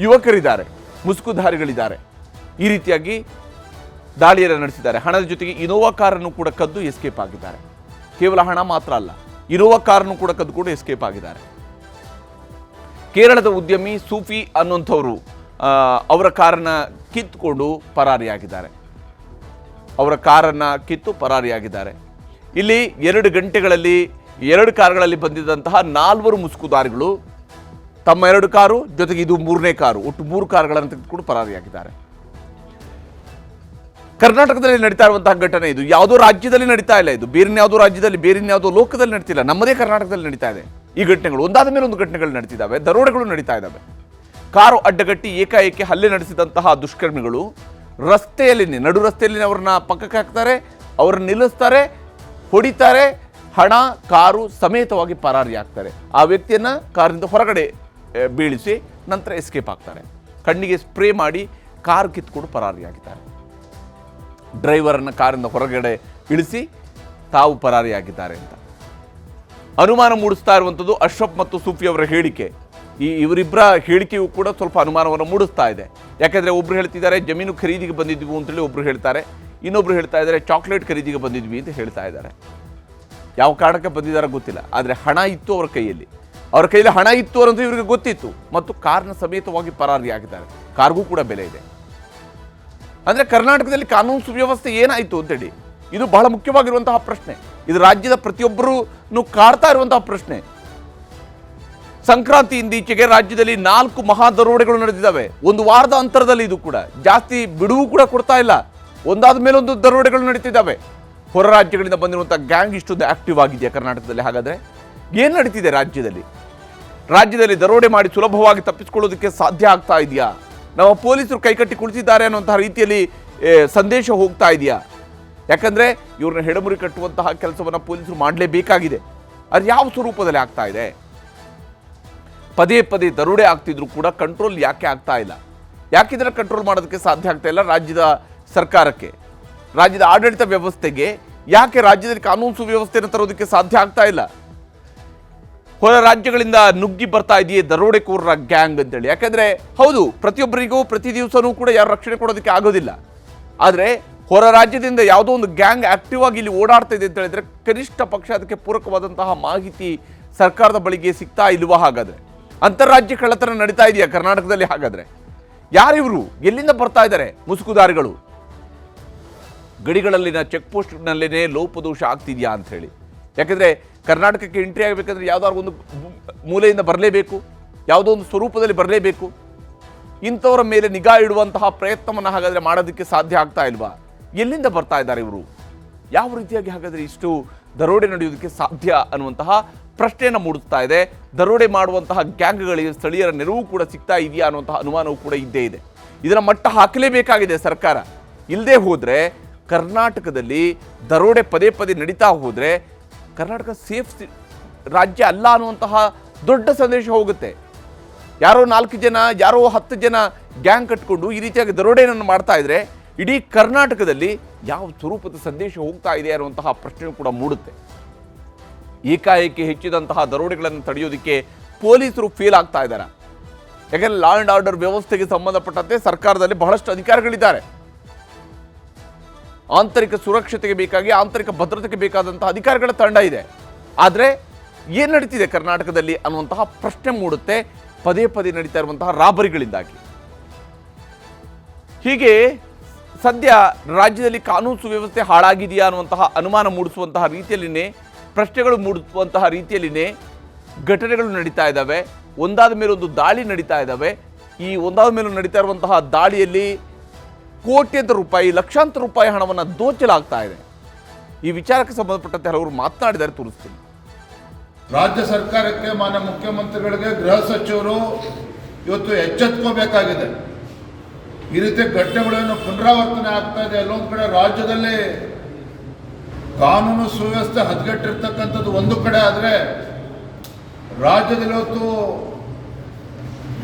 ಯುವಕರಿದ್ದಾರೆ, ಮುಸುಕುಧಾರಿಗಳಿದ್ದಾರೆ. ಈ ರೀತಿಯಾಗಿ ದಾಳಿಯನ್ನು ನಡೆಸಿದ್ದಾರೆ. ಹಣದ ಜೊತೆಗೆ ಇನೋವಾ ಕಾರನ್ನು ಕೂಡ ಕದ್ದು ಎಸ್ಕೇಪ್ ಆಗಿದ್ದಾರೆ. ಕೇವಲ ಹಣ ಮಾತ್ರ ಅಲ್ಲ, ಇನೋವಾ ಕಾರನ್ನು ಕೂಡ ಕದ್ದುಕೊಂಡು ಎಸ್ಕೇಪ್ ಆಗಿದ್ದಾರೆ. ಕೇರಳದ ಉದ್ಯಮಿ ಸೂಫಿ ಅನ್ನುವಂಥವರು ಅವರ ಕಾರನ್ನು ಕಿತ್ತುಕೊಂಡು ಪರಾರಿಯಾಗಿದ್ದಾರೆ. ಇಲ್ಲಿ 2 ಗಂಟೆಗಳಲ್ಲಿ 2 ಕಾರುಗಳಲ್ಲಿ ಬಂದಿದ್ದಂತಹ 4 ಮುಸುಕುಧಾರಿಗಳು ತಮ್ಮ 2 ಕಾರು ಜೊತೆಗೆ ಇದು 3ನೇ ಕಾರು, ಒಟ್ಟು 3 ಕಾರುಗಳನ್ನು ತೆಗೆದುಕೊಂಡು ಪರಾರಿಯಾಗಿದ್ದಾರೆ. ಕರ್ನಾಟಕದಲ್ಲಿ ನಡೀತಾ ಇರುವಂತಹ ಘಟನೆ ಇದು. ಯಾವುದೋ ರಾಜ್ಯದಲ್ಲಿ ನಡೀತಾ ಇಲ್ಲ, ಇದು ಬೇರೆನ್ಯಾವುದೋ ರಾಜ್ಯದಲ್ಲಿ, ಬೇರೆನ್ಯಾವುದೋ ಲೋಕದಲ್ಲಿ ನಡೀತಿಲ್ಲ, ನಮ್ಮದೇ ಕರ್ನಾಟಕದಲ್ಲಿ ನಡೀತಾ ಇದೆ. ಈ ಘಟನೆಗಳು ಒಂದಾದ ಮೇಲೆ ಒಂದು ಘಟನೆಗಳು ನಡೀತಿದ್ದಾವೆ, ದರೋಡೆಗಳು ನಡೀತಾ ಇದ್ದಾವೆ. ಕಾರು ಅಡ್ಡಗಟ್ಟಿ ಏಕಾಏಕಿ ಹಲ್ಲೆ ನಡೆಸಿದಂತಹ ದುಷ್ಕರ್ಮಿಗಳು ನಡು ರಸ್ತೆಯಲ್ಲಿ ಅವ್ರನ್ನ ಪಕ್ಕಕ್ಕೆ ಹಾಕ್ತಾರೆ, ಅವ್ರನ್ನ ನಿಲ್ಲಿಸ್ತಾರೆ, ಹೊಡಿತಾರೆ, ಹಣ ಕಾರು ಸಮೇತವಾಗಿ ಪರಾರಿಯಾಗ್ತಾರೆ. ಆ ವ್ಯಕ್ತಿಯನ್ನು ಕಾರಿಂದ ಹೊರಗಡೆ ಬೀಳಿಸಿ ನಂತರ ಎಸ್ಕೇಪ್ ಆಗ್ತಾರೆ. ಕಣ್ಣಿಗೆ ಸ್ಪ್ರೇ ಮಾಡಿ ಕಾರು ಕಿತ್ಕೊಂಡು ಪರಾರಿಯಾಗಿದ್ದಾರೆ. ಡ್ರೈವರನ್ನು ಕಾರಿಂದ ಹೊರಗಡೆ ಇಳಿಸಿ ತಾವು ಪರಾರಿಯಾಗಿದ್ದಾರೆ ಅಂತ ಅನುಮಾನ ಮೂಡಿಸ್ತಾ ಇರುವಂಥದ್ದು ಅಶ್ರಫ್ ಮತ್ತು ಸೂಫಿ ಅವರ ಹೇಳಿಕೆ. ಇವರಿಬ್ಬರ ಹೇಳಿಕೆಯೂ ಕೂಡ ಸ್ವಲ್ಪ ಅನುಮಾನವನ್ನು ಮೂಡಿಸ್ತಾ ಇದೆ. ಯಾಕೆಂದರೆ ಒಬ್ಬರು ಹೇಳ್ತಿದ್ದಾರೆ ಜಮೀನು ಖರೀದಿಗೆ ಬಂದಿದ್ವಿ ಅಂತೇಳಿ ಒಬ್ಬರು ಹೇಳ್ತಾರೆ, ಇನ್ನೊಬ್ರು ಹೇಳ್ತಾ ಇದ್ದಾರೆ ಚಾಕ್ಲೇಟ್ ಖರೀದಿಗೆ ಬಂದಿದ್ವಿ ಅಂತ ಹೇಳ್ತಾ ಇದ್ದಾರೆ. ಯಾವ ಕಾರಣಕ್ಕೆ ಬಂದಿದ್ದಾರೋ ಗೊತ್ತಿಲ್ಲ, ಆದರೆ ಹಣ ಇತ್ತು ಅವರ ಕೈಯಲ್ಲಿ ಹಣ ಇತ್ತು ಅನ್ನೋದು ಇವರಿಗೆ ಗೊತ್ತಿತ್ತು ಮತ್ತು ಕಾರ್ನ ಸಮೇತವಾಗಿ ಪರಾರಿಯಾಗಿದ್ದಾರೆ. ಕಾರ್ಗೂ ಕೂಡ ಬೆಲೆ ಇದೆ. ಅಂದರೆ ಕರ್ನಾಟಕದಲ್ಲಿ ಕಾನೂನು ಸುವ್ಯವಸ್ಥೆ ಏನಾಯಿತು ಅಂತೇಳಿ ಇದು ಬಹಳ ಮುಖ್ಯವಾಗಿರುವಂತಹ ಪ್ರಶ್ನೆ. ಇದು ರಾಜ್ಯದ ಪ್ರತಿಯೊಬ್ಬರೂ ಕಾಡ್ತಾ ಇರುವಂತಹ ಪ್ರಶ್ನೆ. ಸಂಕ್ರಾಂತಿಯಿಂದೀಚೆಗೆ ರಾಜ್ಯದಲ್ಲಿ 4 ಮಹಾ ದರೋಡೆಗಳು ನಡೆದಿದ್ದಾವೆ. ಒಂದು ವಾರದ ಅಂತರದಲ್ಲಿ. ಇದು ಕೂಡ ಜಾಸ್ತಿ ಬಿಡುವು ಕೂಡ ಕೊಡ್ತಾ ಇಲ್ಲ. ಒಂದಾದ ಮೇಲೆ ಒಂದು ದರೋಡೆಗಳು ನಡೀತಿದ್ದಾವೆ. ಹೊರ ರಾಜ್ಯಗಳಿಂದ ಬಂದಿರುವಂತಹ ಗ್ಯಾಂಗ್ ಇಷ್ಟೊಂದು ಆಕ್ಟಿವ್ ಆಗಿದೆಯಾ ಕರ್ನಾಟಕದಲ್ಲಿ? ಹಾಗಾದರೆ ಏನು ನಡೀತಿದೆ ರಾಜ್ಯದಲ್ಲಿ ದರೋಡೆ ಮಾಡಿ ಸುಲಭವಾಗಿ ತಪ್ಪಿಸಿಕೊಳ್ಳೋದಕ್ಕೆ ಸಾಧ್ಯ ಆಗ್ತಾ ಇದೆಯಾ? ನಮ್ಮ ಪೊಲೀಸರು ಕೈಕಟ್ಟಿ ಕುಳಿತಿದ್ದಾರೆ ಅನ್ನುವಂತಹ ರೀತಿಯಲ್ಲಿ ಸಂದೇಶ ಹೋಗ್ತಾ ಇದೆಯಾ? ಯಾಕಂದರೆ ಇವ್ರನ್ನ ಹೆಡಮುರಿ ಕಟ್ಟುವಂತಹ ಕೆಲಸವನ್ನು ಪೊಲೀಸರು ಮಾಡಲೇಬೇಕಾಗಿದೆ. ಅದು ಯಾವ ಸ್ವರೂಪದಲ್ಲಿ ಆಗ್ತಾ ಇದೆ? ಪದೇ ಪದೇ ದರೋಡೆ ಆಗ್ತಿದ್ರು ಕೂಡ ಕಂಟ್ರೋಲ್ ಯಾಕೆ ಆಗ್ತಾ ಇಲ್ಲ? ಯಾಕೆ ಇದನ್ನು ಕಂಟ್ರೋಲ್ ಮಾಡೋದಕ್ಕೆ ಸಾಧ್ಯ ಆಗ್ತಾ ಇಲ್ಲ ರಾಜ್ಯದ ಸರ್ಕಾರಕ್ಕೆ, ರಾಜ್ಯದ ಆಡಳಿತ ವ್ಯವಸ್ಥೆಗೆ? ಯಾಕೆ ರಾಜ್ಯದಲ್ಲಿ ಕಾನೂನು ಸುವ್ಯವಸ್ಥೆಯನ್ನು ತರೋದಕ್ಕೆ ಸಾಧ್ಯ ಆಗ್ತಾ ಇಲ್ಲ? ಹೊರ ರಾಜ್ಯಗಳಿಂದ ನುಗ್ಗಿ ಬರ್ತಾ ಇದೆಯೇ ದರೋಡೆಕೋರರ ಗ್ಯಾಂಗ್ ಅಂತೇಳಿ. ಯಾಕಂದ್ರೆ ಹೌದು, ಪ್ರತಿಯೊಬ್ಬರಿಗೂ ಪ್ರತಿ ದಿವಸನೂ ಕೂಡ ಯಾರು ರಕ್ಷಣೆ ಕೊಡೋದಕ್ಕೆ ಆಗೋದಿಲ್ಲ. ಆದರೆ ಹೊರ ರಾಜ್ಯದಿಂದ ಯಾವುದೋ ಒಂದು ಗ್ಯಾಂಗ್ ಆಕ್ಟಿವ್ ಆಗಿ ಇಲ್ಲಿ ಓಡಾಡ್ತಾ ಇದೆ ಅಂತ ಹೇಳಿದ್ರೆ ಕನಿಷ್ಠ ಪಕ್ಷ ಅದಕ್ಕೆ ಪೂರಕವಾದಂತಹ ಮಾಹಿತಿ ಸರ್ಕಾರದ ಬಳಿಗೆ ಸಿಗ್ತಾ ಇಲ್ವಾ? ಹಾಗಾದ್ರೆ ಅಂತಾರಾಜ್ಯ ಕಳ್ಳತನ ನಡೀತಾ ಇದೆಯಾ ಕರ್ನಾಟಕದಲ್ಲಿ? ಹಾಗಾದ್ರೆ ಯಾರಿವರು? ಎಲ್ಲಿಂದ ಬರ್ತಾ ಇದ್ದಾರೆ ಮುಸುಕುದಾರಿಗಳು? ಗಡಿಗಳಲ್ಲಿನ ಚೆಕ್ ಪೋಸ್ಟ್ನಲ್ಲೇ ಲೋಪದೋಷ ಆಗ್ತಿದೆಯಾ ಅಂತ ಹೇಳಿ. ಯಾಕಂದರೆ ಕರ್ನಾಟಕಕ್ಕೆ ಎಂಟ್ರಿ ಆಗಬೇಕಂದ್ರೆ ಯಾವುದಾದ್ರು ಒಂದು ಮೂಲೆಯಿಂದ ಬರಲೇಬೇಕು, ಯಾವುದೋ ಒಂದು ಸ್ವರೂಪದಲ್ಲಿ ಬರಲೇಬೇಕು. ಇಂಥವರ ಮೇಲೆ ನಿಗಾ ಇಡುವಂತಹ ಪ್ರಯತ್ನವನ್ನು ಹಾಗಾದರೆ ಮಾಡೋದಕ್ಕೆ ಸಾಧ್ಯ ಆಗ್ತಾ ಇಲ್ವಾ? ಎಲ್ಲಿಂದ ಬರ್ತಾ ಇದ್ದಾರೆ ಇವರು? ಯಾವ ರೀತಿಯಾಗಿ ಹಾಗಾದರೆ ಇಷ್ಟು ದರೋಡೆ ನಡೆಯೋದಕ್ಕೆ ಸಾಧ್ಯ ಅನ್ನುವಂತಹ ಪ್ರಶ್ನೆಯನ್ನು ಮೂಡಿಸ್ತಾ ಇದೆ. ದರೋಡೆ ಮಾಡುವಂತಹ ಗ್ಯಾಂಗ್ಗಳಿಗೆ ಸ್ಥಳೀಯರ ನೆರವು ಕೂಡ ಸಿಗ್ತಾ ಇದೆಯಾ ಅನ್ನುವಂತಹ ಅನುಮಾನವೂ ಕೂಡ ಇದ್ದೇ ಇದೆ. ಇದನ್ನು ಮಟ್ಟ ಹಾಕಲೇಬೇಕಾಗಿದೆ ಸರ್ಕಾರ. ಇಲ್ಲದೆ ಹೋದರೆ ಕರ್ನಾಟಕದಲ್ಲಿ ದರೋಡೆ ಪದೇ ಪದೇ ನಡೀತಾ ಹೋದರೆ ಕರ್ನಾಟಕ ಸೇಫ್ ರಾಜ್ಯ ಅಲ್ಲ ಅನ್ನುವಂತಹ ದೊಡ್ಡ ಸಂದೇಶ ಹೋಗುತ್ತೆ. ಯಾರೋ 4 ಜನ, ಯಾರೋ 10 ಜನ ಗ್ಯಾಂಗ್ ಕಟ್ಕೊಂಡು ಈ ರೀತಿಯಾಗಿ ದರೋಡೆಯನ್ನು ಮಾಡ್ತಾ ಇದ್ರೆ ಇಡೀ ಕರ್ನಾಟಕದಲ್ಲಿ ಯಾವ ಸ್ವರೂಪದ ಸಂದೇಶ ಹೋಗ್ತಾ ಇದೆ ಅನ್ನುವಂತಹ ಪ್ರಶ್ನೆ ಕೂಡ ಮೂಡುತ್ತೆ. ಏಕಾಏಕಿ ಹೆಚ್ಚಿದಂತಹ ದರೋಡೆಗಳನ್ನು ತಡೆಯೋದಕ್ಕೆ ಪೊಲೀಸರು ಫೇಲ್ ಆಗ್ತಾ ಇದ್ದಾರೆ. ಯಾಕಂದರೆ ಲಾ ಆ್ಯಂಡ್ ಆರ್ಡರ್ ವ್ಯವಸ್ಥೆಗೆ ಸಂಬಂಧಪಟ್ಟಂತೆ ಸರ್ಕಾರದಲ್ಲಿ ಬಹಳಷ್ಟು ಅಧಿಕಾರಿಗಳಿದ್ದಾರೆ. ಆಂತರಿಕ ಸುರಕ್ಷತೆಗೆ ಬೇಕಾಗಿ, ಆಂತರಿಕ ಭದ್ರತೆಗೆ ಬೇಕಾದಂತಹ ಅಧಿಕಾರಿಗಳ ತಂಡ ಇದೆ. ಆದರೆ ಏನು ನಡೀತಿದೆ ಕರ್ನಾಟಕದಲ್ಲಿ ಅನ್ನುವಂತಹ ಪ್ರಶ್ನೆ ಮೂಡುತ್ತೆ ಪದೇ ಪದೇ ನಡೀತಾ ಇರುವಂತಹ ರಾಬರಿಗಳಿಂದಾಗಿ. ಹೀಗೆ ಸದ್ಯ ರಾಜ್ಯದಲ್ಲಿ ಕಾನೂನು ಸುವ್ಯವಸ್ಥೆ ಹಾಳಾಗಿದೆಯಾ ಅನ್ನುವಂತಹ ಅನುಮಾನ ಮೂಡಿಸುವಂತಹ ರೀತಿಯಲ್ಲಿನೇ, ಪ್ರಶ್ನೆಗಳು ಮೂಡಿಸುವಂತಹ ರೀತಿಯಲ್ಲಿನೇ ಘಟನೆಗಳು ನಡೀತಾ ಇದ್ದಾವೆ. ಒಂದಾದ ಮೇಲೊಂದು ದಾಳಿ ನಡೀತಾ ಇದ್ದಾವೆ. ಈ ಒಂದಾದ ಮೇಲೂ ನಡೀತಾ ಇರುವಂತಹ ದಾಳಿಯಲ್ಲಿ ಕೋಟ್ಯಂತರ ರೂಪಾಯಿ, ಲಕ್ಷಾಂತರ ರೂಪಾಯಿ ಹಣವನ್ನು ದೋಚಲಾಗ್ತಾ ಇದೆ. ಈ ವಿಚಾರಕ್ಕೆ ಸಂಬಂಧಪಟ್ಟಂತೆ ಹಲವರು ಮಾತನಾಡಿದರೆ ತೋರಿಸ್ತೀನಿ. ರಾಜ್ಯ ಸರ್ಕಾರಕ್ಕೆ, ಮಾನ್ಯ ಮುಖ್ಯಮಂತ್ರಿಗಳಿಗೆ, ಗೃಹ ಸಚಿವರು ಇವತ್ತು ಎಚ್ಚೆತ್ಕೋಬೇಕಾಗಿದೆ. ಈ ರೀತಿ ಘಟನೆಗಳನ್ನು ಪುನರಾವರ್ತನೆ ಆಗ್ತಾ ಇದೆ. ಎಲ್ಲೊಂದು ಕಡೆ ರಾಜ್ಯದಲ್ಲಿ ಕಾನೂನು ಸುವ್ಯವಸ್ಥೆ ಹದಗೆಟ್ಟಿರ್ತಕ್ಕಂಥದ್ದು ಒಂದು ಕಡೆ ಆದರೆ, ರಾಜ್ಯದಲ್ಲಿ ಇವತ್ತು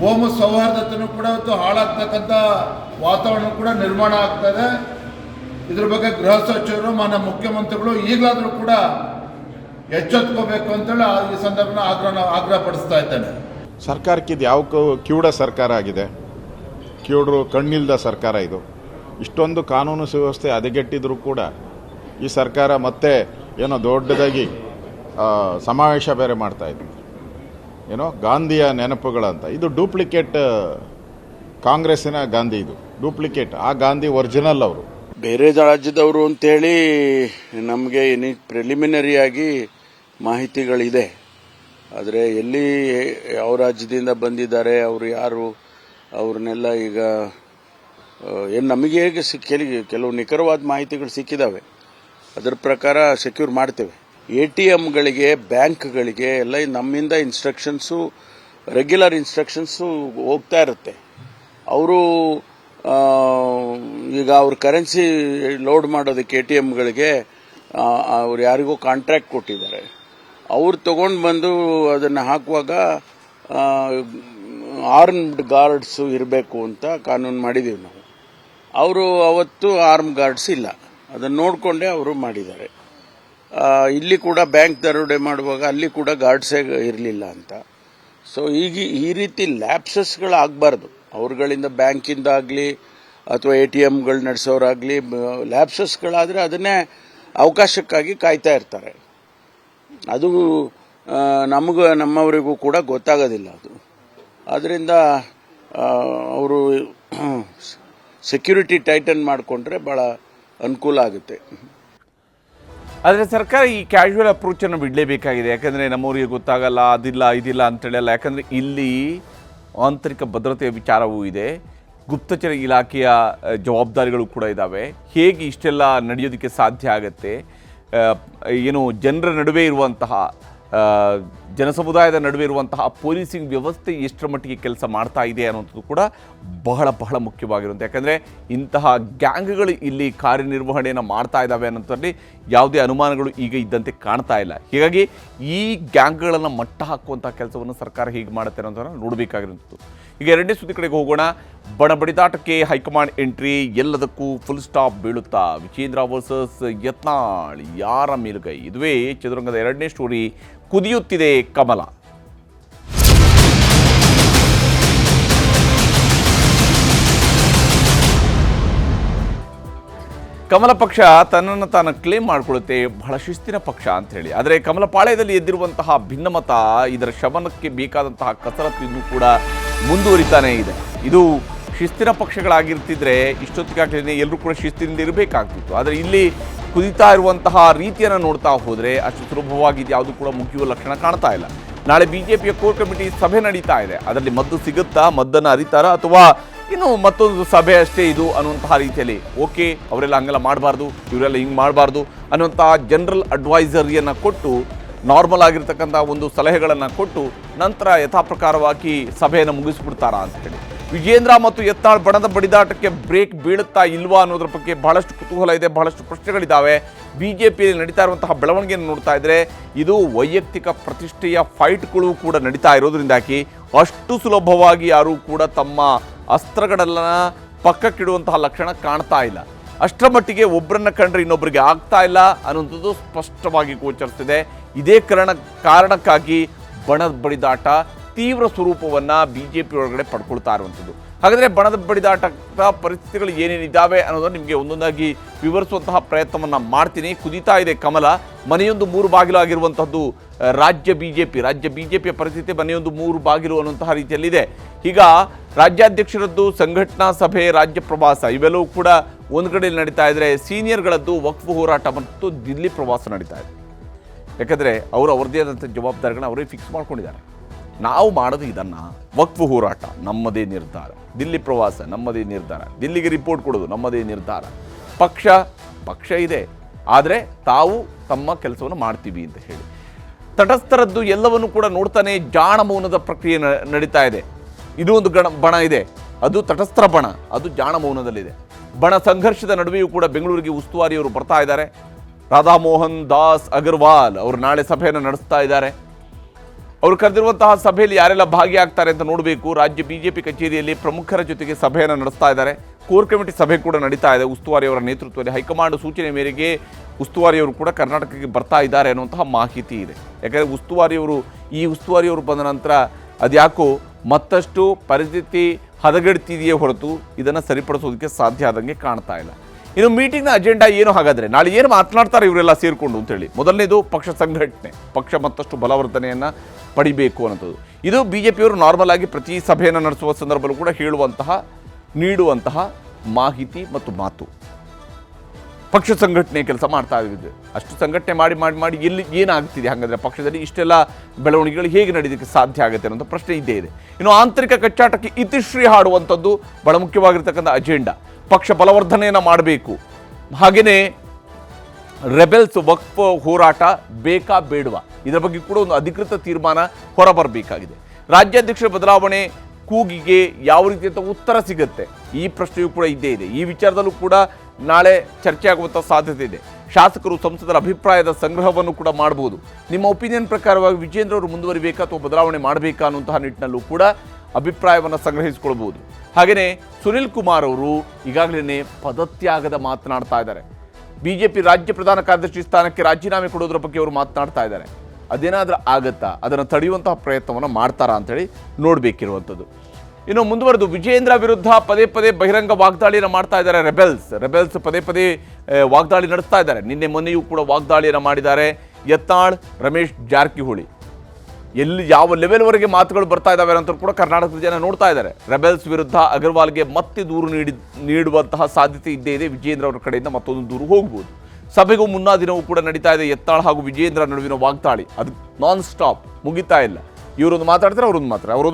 ಕೋಮು ಸೌಹಾರ್ದತೆಯೂ ಕೂಡ ಇವತ್ತು ಹಾಳಾಗ್ತಕ್ಕಂಥ ವಾತಾವರಣ ಕೂಡ ನಿರ್ಮಾಣ ಆಗ್ತಾ ಇದೆ. ಇದ್ರ ಬಗ್ಗೆ ಗೃಹ ಸಚಿವರು, ಮಾನ್ಯ ಮುಖ್ಯಮಂತ್ರಿಗಳು ಈಗಲಾದರೂ ಕೂಡ ಎಚ್ಚೆತ್ಕೋಬೇಕು ಅಂತೇಳಿ ಈ ಸಂದರ್ಭನ ಆಗ್ರಹ ಪಡಿಸ್ತಾ ಇದ್ದೇನೆ. ಸರ್ಕಾರಕ್ಕೆ ಇದು ಯಾವ ಕಿವುಡ ಸರ್ಕಾರ ಆಗಿದೆ, ಕಿವುಡರು ಕಣ್ಣಿಲ್ದ ಸರ್ಕಾರ ಇದು. ಇಷ್ಟೊಂದು ಕಾನೂನು ಸುವ್ಯವಸ್ಥೆ ಹದಗೆಟ್ಟಿದ್ರು ಕೂಡ ಈ ಸರ್ಕಾರ ಮತ್ತೆ ಏನೋ ದೊಡ್ಡದಾಗಿ ಸಮಾವೇಶ ಬೇರೆ ಮಾಡ್ತಾ ಇದೆ. ಏನೋ ಗಾಂಧಿಯ ನೆನಪುಗಳಂತ. ಇದು ಡೂಪ್ಲಿಕೇಟ್ ಕಾಂಗ್ರೆಸ್ಸಿನ ಗಾಂಧಿ, ಇದು ಡೂಪ್ಲಿಕೇಟ್. ಆ ಗಾಂಧಿ ಒರಿಜಿನಲ್ ಅವರು. ಬೇರೆ ರಾಜ್ಯದವರು ಅಂತೇಳಿ ನಮಗೆ ಪ್ರಿಲಿಮಿನರಿಯಾಗಿ ಮಾಹಿತಿಗಳಿದೆ. ಆದರೆ ಎಲ್ಲಿ ಯಾವ ರಾಜ್ಯದಿಂದ ಬಂದಿದ್ದಾರೆ, ಅವರು ಯಾರು, ಅವ್ರನ್ನೆಲ್ಲ ಈಗ ಏನು ನಮಗೆ ಹೇಗೆ ಕೆಲವು ನಿಖರವಾದ ಮಾಹಿತಿಗಳು ಸಿಕ್ಕಿದ್ದಾವೆ. ಅದರ ಪ್ರಕಾರ ಸೆಕ್ಯೂರ್ ಮಾಡ್ತೇವೆ. ATMಗಳಿಗೆ, ಬ್ಯಾಂಕ್ಗಳಿಗೆ ಎಲ್ಲ ನಮ್ಮಿಂದ ಇನ್ಸ್ಟ್ರಕ್ಷನ್ಸು, ರೆಗ್ಯುಲರ್ ಇನ್ಸ್ಟ್ರಕ್ಷನ್ಸು ಹೋಗ್ತಾ ಇರುತ್ತೆ. ಅವರು ಈಗ ಅವ್ರ ಕರೆನ್ಸಿ ಲೋಡ್ ಮಾಡೋದಕ್ಕೆ ATMಗಳಿಗೆ ಅವ್ರು ಯಾರಿಗೋ ಕಾಂಟ್ರಾಕ್ಟ್ ಕೊಟ್ಟಿದ್ದಾರೆ. ಅವ್ರು ತಗೊಂಡು ಬಂದು ಅದನ್ನು ಹಾಕುವಾಗ ಆರ್ಮ್ಡ್ ಗಾರ್ಡ್ಸು ಇರಬೇಕು ಅಂತ ಕಾನೂನು ಮಾಡಿದ್ದೀವಿ ನಾವು. ಅವರು ಅವತ್ತು ಆರ್ಮ್ ಗಾರ್ಡ್ಸ್ ಇಲ್ಲ, ಅದನ್ನು ನೋಡಿಕೊಂಡೇ ಅವರು ಮಾಡಿದ್ದಾರೆ. ಇಲ್ಲಿ ಕೂಡ ಬ್ಯಾಂಕ್ ದರೋಡೆ ಮಾಡುವಾಗ ಅಲ್ಲಿ ಕೂಡ ಗಾರ್ಡ್ಸೇ ಇರಲಿಲ್ಲ ಅಂತ. ಸೊ ಈಗ ಈ ರೀತಿ ಲ್ಯಾಪ್ಸಸ್ಗಳಾಗಬಾರ್ದು. ಅವ್ರುಗಳಿಂದ ಬ್ಯಾಂಕಿಂದ ಆಗಲಿ ಅಥವಾ ATMಗಳು ನಡೆಸೋರಾಗಲಿ ಲ್ಯಾಪ್ಸಸ್ಗಳಾದರೆ ಅದನ್ನೇ ಅವಕಾಶಕ್ಕಾಗಿ ಕಾಯ್ತಾ ಇರ್ತಾರೆ. ಅದು ನಮ್ಮವರಿಗೂ ಕೂಡ ಗೊತ್ತಾಗೋದಿಲ್ಲ ಅದು. ಆದ್ದರಿಂದ ಅವರು ಸೆಕ್ಯೂರಿಟಿ ಟೈಟನ್ ಮಾಡಿಕೊಂಡ್ರೆ ಭಾಳ ಅನುಕೂಲ ಆಗುತ್ತೆ. ಆದರೆ ಸರ್ಕಾರ ಈ ಕ್ಯಾಶುವಲ್ ಅಪ್ರೋಚನ್ನು ಬಿಡಲೇಬೇಕಾಗಿದೆ. ಯಾಕಂದರೆ ನಮ್ಮವರಿಗೆ ಗೊತ್ತಾಗಲ್ಲ, ಅದಿಲ್ಲ ಇದಿಲ್ಲ ಅಂತೇಳಲ್ಲ. ಯಾಕಂದರೆ ಇಲ್ಲಿ ಆಂತರಿಕ ಭದ್ರತೆಯ ವಿಚಾರವೂ ಇದೆ, ಗುಪ್ತಚರ ಇಲಾಖೆಯ ಜವಾಬ್ದಾರಿಗಳು ಕೂಡ ಇದ್ದಾವೆ. ಹೇಗೆ ಇಷ್ಟೆಲ್ಲ ನಡೆಯೋದಕ್ಕೆ ಸಾಧ್ಯ ಆಗುತ್ತೆ, ಏನು ಜನರ ನಡುವೆ ಇರುವಂತಹ ಜನಸಮುದಾಯದ ನಡುವೆ ಇರುವಂತಹ ಪೊಲೀಸಿಂಗ್ ವ್ಯವಸ್ಥೆ ಎಷ್ಟರ ಮಟ್ಟಿಗೆ ಕೆಲಸ ಮಾಡ್ತಾ ಇದೆ ಅನ್ನೋಂಥದ್ದು ಕೂಡ ಬಹಳ ಬಹಳ ಮುಖ್ಯವಾಗಿರುತ್ತೆ. ಯಾಕಂದರೆ ಇಂತಹ ಗ್ಯಾಂಗ್ಗಳು ಇಲ್ಲಿ ಕಾರ್ಯನಿರ್ವಹಣೆಯನ್ನು ಮಾಡ್ತಾ ಇದ್ದಾವೆ ಅನ್ನೋದ್ರಲ್ಲಿ ಯಾವುದೇ ಅನುಮಾನಗಳು ಈಗ ಇದ್ದಂತೆ ಕಾಣ್ತಾ ಇಲ್ಲ. ಹೀಗಾಗಿ ಈ ಗ್ಯಾಂಗ್ಗಳನ್ನು ಮಟ್ಟ ಹಾಕುವಂಥ ಕೆಲಸವನ್ನು ಸರ್ಕಾರ ಹೇಗೆ ಮಾಡುತ್ತೆ ಅನ್ನೋದನ್ನು ನೋಡಬೇಕಾಗಿರುವಂಥದ್ದು. ಈಗ ಎರಡನೇ ಸುದ್ದಿ ಕಡೆಗೆ ಹೋಗೋಣ. ಬಣ ಬಡಿದಾಟಕ್ಕೆ ಹೈಕಮಾಂಡ್ ಎಂಟ್ರಿ, ಎಲ್ಲದಕ್ಕೂ ಫುಲ್ ಸ್ಟಾಪ್ ಬೀಳುತ್ತಾ ವಿಜೇಂದ್ರ ವರ್ಸಸ್ ಯತ್ನಾಳ್, ಯಾರ ಮೇಲುಗೈ? ಇದುವೇ ಚದುರಂಗದ ಎರಡನೇ ಸ್ಟೋರಿ. ಕುದಿಯುತ್ತಿದೆ ಕಮಲ. ಕಮಲ ಪಕ್ಷ ತನ್ನನ್ನು ತಾನು ಕ್ಲೇಮ್ ಮಾಡಿಕೊಳ್ಳುತ್ತೆ ಬಹಳ ಶಿಸ್ತಿನ ಪಕ್ಷ ಅಂತ ಹೇಳಿ. ಆದರೆ ಕಮಲ ಪಾಳ್ಯದಲ್ಲಿ ಎದ್ದಿರುವಂತಹ ಭಿನ್ನಮತ, ಇದರ ಶಮನಕ್ಕೆ ಬೇಕಾದಂತಹ ಕಸರತ್ತು ಇನ್ನೂ ಕೂಡ ಮುಂದುವರಿತಾನೇ ಇದೆ. ಇದು ಶಿಸ್ತಿನ ಪಕ್ಷಗಳಾಗಿರ್ತಿದ್ರೆ ಇಷ್ಟೊತ್ತಿಗಾಗಲೇ ಎಲ್ಲರೂ ಕೂಡ ಶಿಸ್ತಿನಿಂದ ಇರಬೇಕಾಗ್ತಿತ್ತು. ಆದರೆ ಇಲ್ಲಿ ಕುದಿತಾ ಇರುವಂತಹ ರೀತಿಯನ್ನು ನೋಡ್ತಾ ಹೋದರೆ ಅಷ್ಟು ಸುಲಭವಾಗಿ ಯಾವುದು ಕೂಡ ಮುಗಿಯುವ ಲಕ್ಷಣ ಕಾಣ್ತಾ ಇಲ್ಲ. ನಾಳೆ ಬಿಜೆಪಿಯ ಕೋರ್ ಕಮಿಟಿ ಸಭೆ ನಡೀತಾ ಇದೆ. ಅದರಲ್ಲಿ ಮದ್ದು ಸಿಗುತ್ತಾ, ಮದ್ದನ್ನು ಅರಿತಾರ, ಅಥವಾ ಇನ್ನು ಮತ್ತೊಂದು ಸಭೆ ಅಷ್ಟೇ ಇದು ಅನ್ನುವಂತಹ ರೀತಿಯಲ್ಲಿ ಓಕೆ ಅವರೆಲ್ಲ ಹಂಗೆಲ್ಲ ಮಾಡಬಾರ್ದು, ಇವರೆಲ್ಲ ಹಿಂಗೆ ಮಾಡಬಾರ್ದು ಅನ್ನುವಂತಹ ಜನರಲ್ ಅಡ್ವೈಸರಿಯನ್ನು ಕೊಟ್ಟು, ನಾರ್ಮಲ್ ಆಗಿರ್ತಕ್ಕಂಥ ಒಂದು ಸಲಹೆಗಳನ್ನು ಕೊಟ್ಟು ನಂತರ ಯಥಾಪ್ರಕಾರವಾಗಿ ಸಭೆಯನ್ನು ಮುಗಿಸ್ಬಿಡ್ತಾರಾ ಅಂತ ಹೇಳಿ. ವಿಜೇಂದ್ರ ಮತ್ತು ಯತ್ನಾಳ್ ಬಣದ ಬಡಿದಾಟಕ್ಕೆ ಬ್ರೇಕ್ ಬೀಳುತ್ತಾ ಇಲ್ವಾ ಅನ್ನೋದ್ರ ಬಗ್ಗೆ ಬಹಳಷ್ಟು ಕುತೂಹಲ ಇದೆ, ಬಹಳಷ್ಟು ಪ್ರಶ್ನೆಗಳಿದ್ದಾವೆ. ಬಿಜೆಪಿಯಲ್ಲಿ ನಡೀತಾ ಇರುವಂತಹ ಬೆಳವಣಿಗೆಯನ್ನು ನೋಡ್ತಾ ಇದ್ರೆ ಇದು ವೈಯಕ್ತಿಕ ಪ್ರತಿಷ್ಠೆಯ ಫೈಟ್ಗಳು ಕೂಡ ನಡೀತಾ ಇರೋದ್ರಿಂದಾಗಿ ಅಷ್ಟು ಸುಲಭವಾಗಿ ಯಾರೂ ಕೂಡ ತಮ್ಮ ಅಸ್ತ್ರಗಳನ್ನ ಪಕ್ಕಕ್ಕಿಡುವಂತಹ ಲಕ್ಷಣ ಕಾಣ್ತಾ ಇಲ್ಲ. ಅಷ್ಟರ ಮಟ್ಟಿಗೆ ಒಬ್ಬರನ್ನ ಕಂಡ್ರೆ ಇನ್ನೊಬ್ಬರಿಗೆ ಆಗ್ತಾ ಇಲ್ಲ ಅನ್ನೋಂಥದ್ದು ಸ್ಪಷ್ಟವಾಗಿ ಗೋಚರಿಸ್ತಿದೆ. ಇದೇ ಕಾರಣಕ್ಕಾಗಿ ಬಣದ ಬಡಿದಾಟ ತೀವ್ರ ಸ್ವರೂಪವನ್ನು ಬಿಜೆಪಿ ಒಳಗಡೆ ಪಡ್ಕೊಳ್ತಾ ಇರುವಂಥದ್ದು. ಹಾಗಾದರೆ ಬಣದ ಬಡಿದಾಟದ ಪರಿಸ್ಥಿತಿಗಳು ಏನೇನಿದ್ದಾವೆ ಅನ್ನೋದನ್ನು ನಿಮಗೆ ಒಂದೊಂದಾಗಿ ವಿವರಿಸುವಂತಹ ಪ್ರಯತ್ನವನ್ನು ಮಾಡ್ತೀನಿ. ಕುದಿತಾ ಇದೆ ಕಮಲ. ಮನೆಯೊಂದು 3 ಬಾಗಿಲು ಆಗಿರುವಂಥದ್ದು ರಾಜ್ಯ ಬಿಜೆಪಿಯ ಪರಿಸ್ಥಿತಿ ಮನೆಯೊಂದು 3 ಬಾಗಿಲು ಅನ್ನುವಂತಹ ರೀತಿಯಲ್ಲಿದೆ. ಈಗ ರಾಜ್ಯಾಧ್ಯಕ್ಷರದ್ದು ಸಂಘಟನಾ ಸಭೆ, ರಾಜ್ಯ ಪ್ರವಾಸ ಇವೆಲ್ಲವೂ ಕೂಡ ಒಂದು ಕಡೆಯಲ್ಲಿ ನಡೀತಾ ಇದ್ದರೆ, ಸೀನಿಯರ್ಗಳದ್ದು ವಕ್ಫ್ ಹೋರಾಟ ಮತ್ತು ದಿಲ್ಲಿ ಪ್ರವಾಸ ನಡೀತಾ ಇದೆ. ಯಾಕಂದರೆ ಅವರದೇ ಆದಂಥ ಜವಾಬ್ದಾರಿಗಳನ್ನ ಅವರೇ ಫಿಕ್ಸ್ ಮಾಡ್ಕೊಂಡಿದ್ದಾರೆ. ನಾವು ಮಾಡೋದು ಇದನ್ನು, ವಕ್ಫ್ ಹೋರಾಟ ನಮ್ಮದೇ ನಿರ್ಧಾರ, ದಿಲ್ಲಿ ಪ್ರವಾಸ ನಮ್ಮದೇ ನಿರ್ಧಾರ, ದಿಲ್ಲಿಗೆ ರಿಪೋರ್ಟ್ ಕೊಡೋದು ನಮ್ಮದೇ ನಿರ್ಧಾರ. ಪಕ್ಷ ಇದೆ, ಆದರೆ ತಾವು ತಮ್ಮ ಕೆಲಸವನ್ನು ಮಾಡ್ತೀವಿ ಅಂತ ಹೇಳಿ ತಟಸ್ಥರದ್ದು ಎಲ್ಲವನ್ನು ಕೂಡ ನೋಡ್ತಾನೆ ಜಾಣ ಮೌನದ ಪ್ರಕ್ರಿಯೆ ನಡೀತಾ ಇದೆ. ಇದು ಒಂದು ಬಣ ಇದೆ, ಅದು ತಟಸ್ಥರ ಬಣ, ಅದು ಜಾಣ ಮೌನದಲ್ಲಿದೆ. ಬಣ ಸಂಘರ್ಷದ ನಡುವೆಯೂ ಕೂಡ ಬೆಂಗಳೂರಿಗೆ ಉಸ್ತುವಾರಿಯವರು ಬರ್ತಾ ಇದ್ದಾರೆ. ರಾಧಾ ಮೋಹನ್ ದಾಸ್ ಅಗರ್ವಾಲ್ ಅವರು ನಾಳೆ ಸಭೆಯನ್ನು ನಡೆಸ್ತಾ ಇದ್ದಾರೆ. ಅವರು ಕರೆದಿರುವಂತಹ ಸಭೆಯಲ್ಲಿ ಯಾರೆಲ್ಲ ಭಾಗಿಯಾಗ್ತಾರೆ ಅಂತ ನೋಡಬೇಕು. ರಾಜ್ಯ ಬಿಜೆಪಿ ಕಚೇರಿಯಲ್ಲಿ ಪ್ರಮುಖರ ಜೊತೆಗೆ ಸಭೆಯನ್ನು ನಡೆಸ್ತಾ ಇದ್ದಾರೆ. ಕೋರ್ ಕಮಿಟಿ ಸಭೆ ಕೂಡ ನಡೀತಾ ಇದೆ ಉಸ್ತುವಾರಿಯವರ ನೇತೃತ್ವದಲ್ಲಿ. ಹೈಕಮಾಂಡ್ ಸೂಚನೆ ಮೇರೆಗೆ ಉಸ್ತುವಾರಿಯವರು ಕೂಡ ಕರ್ನಾಟಕಕ್ಕೆ ಬರ್ತಾ ಇದ್ದಾರೆ ಅನ್ನುವಂತಹ ಮಾಹಿತಿ ಇದೆ. ಯಾಕಂದರೆ ಈ ಉಸ್ತುವಾರಿಯವರು ಬಂದ ನಂತರ ಅದ್ಯಾಕೋ ಮತ್ತಷ್ಟು ಪರಿಸ್ಥಿತಿ ಹದಗೆಡ್ತಿದೆಯೇ ಹೊರತು ಇದನ್ನು ಸರಿಪಡಿಸೋದಕ್ಕೆ ಸಾಧ್ಯ ಆದಂಗೆ ಕಾಣ್ತಾ ಇಲ್ಲ. ಇನ್ನು ಮೀಟಿಂಗ್ನ ಅಜೆಂಡಾ ಏನು? ಹಾಗಾದರೆ ನಾಳೆ ಏನು ಮಾತನಾಡ್ತಾರೆ ಇವರೆಲ್ಲ ಸೇರಿಕೊಂಡು ಅಂತೇಳಿ. ಮೊದಲನೇದು ಪಕ್ಷ ಸಂಘಟನೆ, ಪಕ್ಷ ಮತ್ತಷ್ಟು ಬಲವರ್ಧನೆಯನ್ನು ಪಡಿಬೇಕು ಅನ್ನೋದು. ಇದು ಬಿಜೆಪಿಯವರು ನಾರ್ಮಲ್ ಆಗಿ ಪ್ರತಿ ಸಭೆಯನ್ನು ನಡೆಸುವ ಸಂದರ್ಭದಲ್ಲೂ ಕೂಡ ನೀಡುವಂತಹ ಮಾಹಿತಿ ಮತ್ತು ಮಾತು. ಪಕ್ಷ ಸಂಘಟನೆ ಕೆಲಸ ಮಾಡ್ತಾ ಇದ್ವಿ. ಅಷ್ಟು ಸಂಘಟನೆ ಮಾಡಿ ಎಲ್ಲಿ ಏನಾಗ್ತಿದೆ, ಹಾಗಾದರೆ ಪಕ್ಷದಲ್ಲಿ ಇಷ್ಟೆಲ್ಲ ಬೆಳವಣಿಗೆಗಳು ಹೇಗೆ ನಡೆಯೋದಕ್ಕೆ ಸಾಧ್ಯ ಆಗುತ್ತೆ ಅನ್ನೋದು ಪ್ರಶ್ನೆ ಇದ್ದೇ ಇದೆ. ಇನ್ನು ಆಂತರಿಕ ಕಚ್ಚಾಟಕ್ಕೆ ಇತಿಶ್ರೀ ಹಾಡುವಂಥದ್ದು ಬಹಳ ಮುಖ್ಯವಾಗಿರ್ತಕ್ಕಂಥ ಅಜೆಂಡಾ. ಪಕ್ಷ ಬಲವರ್ಧನೆಯನ್ನು ಮಾಡಬೇಕು. ಹಾಗೆಯೇ ರೆಬೆಲ್ಸ್ ವಕ್ಫ್ ಹೋರಾಟ ಬೇಕಾ ಬೇಡವಾ ಇದರ ಬಗ್ಗೆ ಕೂಡ ಒಂದು ಅಧಿಕೃತ ತೀರ್ಮಾನ ಹೊರಬರಬೇಕಾಗಿದೆ. ರಾಜ್ಯಾಧ್ಯಕ್ಷರ ಬದಲಾವಣೆ ಕೂಗಿಗೆ ಯಾವ ರೀತಿಯಂಥ ಉತ್ತರ ಸಿಗುತ್ತೆ, ಈ ಪ್ರಶ್ನೆಯೂ ಕೂಡ ಇದ್ದೇ ಇದೆ. ಈ ವಿಚಾರದಲ್ಲೂ ಕೂಡ ನಾಳೆ ಚರ್ಚೆ ಆಗುವಂಥ ಸಾಧ್ಯತೆ ಇದೆ. ಶಾಸಕರು ಸಂಸದರ ಅಭಿಪ್ರಾಯದ ಸಂಗ್ರಹವನ್ನು ಕೂಡ ಮಾಡಬಹುದು. ನಿಮ್ಮ ಒಪಿನಿಯನ್ ಪ್ರಕಾರವಾಗಿ ವಿಜೇಂದ್ರ ಅವರು ಮುಂದುವರಿಬೇಕಾ ಅಥವಾ ಬದಲಾವಣೆ ಮಾಡಬೇಕಾ ಅನ್ನುವಂತಹ ನಿಟ್ಟಿನಲ್ಲೂ ಕೂಡ ಅಭಿಪ್ರಾಯವನ್ನು ಸಂಗ್ರಹಿಸಿಕೊಳ್ಬಹುದು. ಹಾಗೆಯೇ ಸುನಿಲ್ ಕುಮಾರ್ ಅವರು ಈಗಾಗಲೇ ಪದತ್ಯಾಗದ ಮಾತನಾಡ್ತಾ ಇದ್ದಾರೆ. ಬಿಜೆಪಿ ರಾಜ್ಯ ಪ್ರಧಾನ ಕಾರ್ಯದರ್ಶಿ ಸ್ಥಾನಕ್ಕೆ ರಾಜೀನಾಮೆ ಕೊಡೋದ್ರ ಬಗ್ಗೆ ಅವರು ಮಾತನಾಡ್ತಾ ಇದ್ದಾರೆ. ಅದೇನಾದರೂ ಆಗತ್ತಾ, ಅದನ್ನು ತಡೆಯುವಂತಹ ಪ್ರಯತ್ನವನ್ನು ಮಾಡ್ತಾರಾ ಅಂತೇಳಿ ನೋಡಬೇಕಿರುವಂಥದ್ದು. ಇನ್ನು ಮುಂದುವರೆದು ವಿಜೇಂದ್ರ ವಿರುದ್ಧ ಪದೇ ಬಹಿರಂಗ ವಾಗ್ದಾಳಿಯನ್ನು ಮಾಡ್ತಾ ಇದ್ದಾರೆ ರೆಬೆಲ್ಸ್ ಪದೇ ವಾಗ್ದಾಳಿ ನಡೆಸ್ತಾ ಇದ್ದಾರೆ. ಮೊನ್ನೆಯೂ ಕೂಡ ವಾಗ್ದಾಳಿಯನ್ನು ಮಾಡಿದ್ದಾರೆ. ಯತ್ನಾಳ್, ರಮೇಶ್ ಜಾರಕಿಹೊಳಿ ಯಾವ ಲೆವೆಲ್ವರೆಗೆ ಮಾತುಗಳು ಬರ್ತಾ ಇದ್ದಾವೆ ಅಂತ ಕೂಡ ಕರ್ನಾಟಕದ ಜನ ನೋಡ್ತಾ ಇದ್ದಾರೆ. ರೆಬೆಲ್ಸ್ ವಿರುದ್ಧ ಅಗರ್ವಾಲ್ಗೆ ಮತ್ತೆ ದೂರು ನೀಡುವಂತಹ ಸಾಧ್ಯತೆ ಇದ್ದೇ ಇದೆ. ವಿಜೇಂದ್ರ ಅವರ ಕಡೆಯಿಂದ ಮತ್ತೊಂದು ದೂರು ಹೋಗ್ಬೋದು. ಸಭೆಗೂ ಮುನ್ನಾ ದಿನವೂ ಕೂಡ ನಡೀತಾ ಇದೆ ಯತ್ನಾಳ್ ಹಾಗೂ ವಿಜೇಂದ್ರ ನಡುವಿನ ವಾಗ್ದಾಳಿ. ಅದು ನಾನ್ ಸ್ಟಾಪ್, ಮುಗಿತಾ ಇಲ್ಲ. ಇವರೊಂದು ಮಾತಾಡ್ತಾರೆ, ಅವರೊಂದು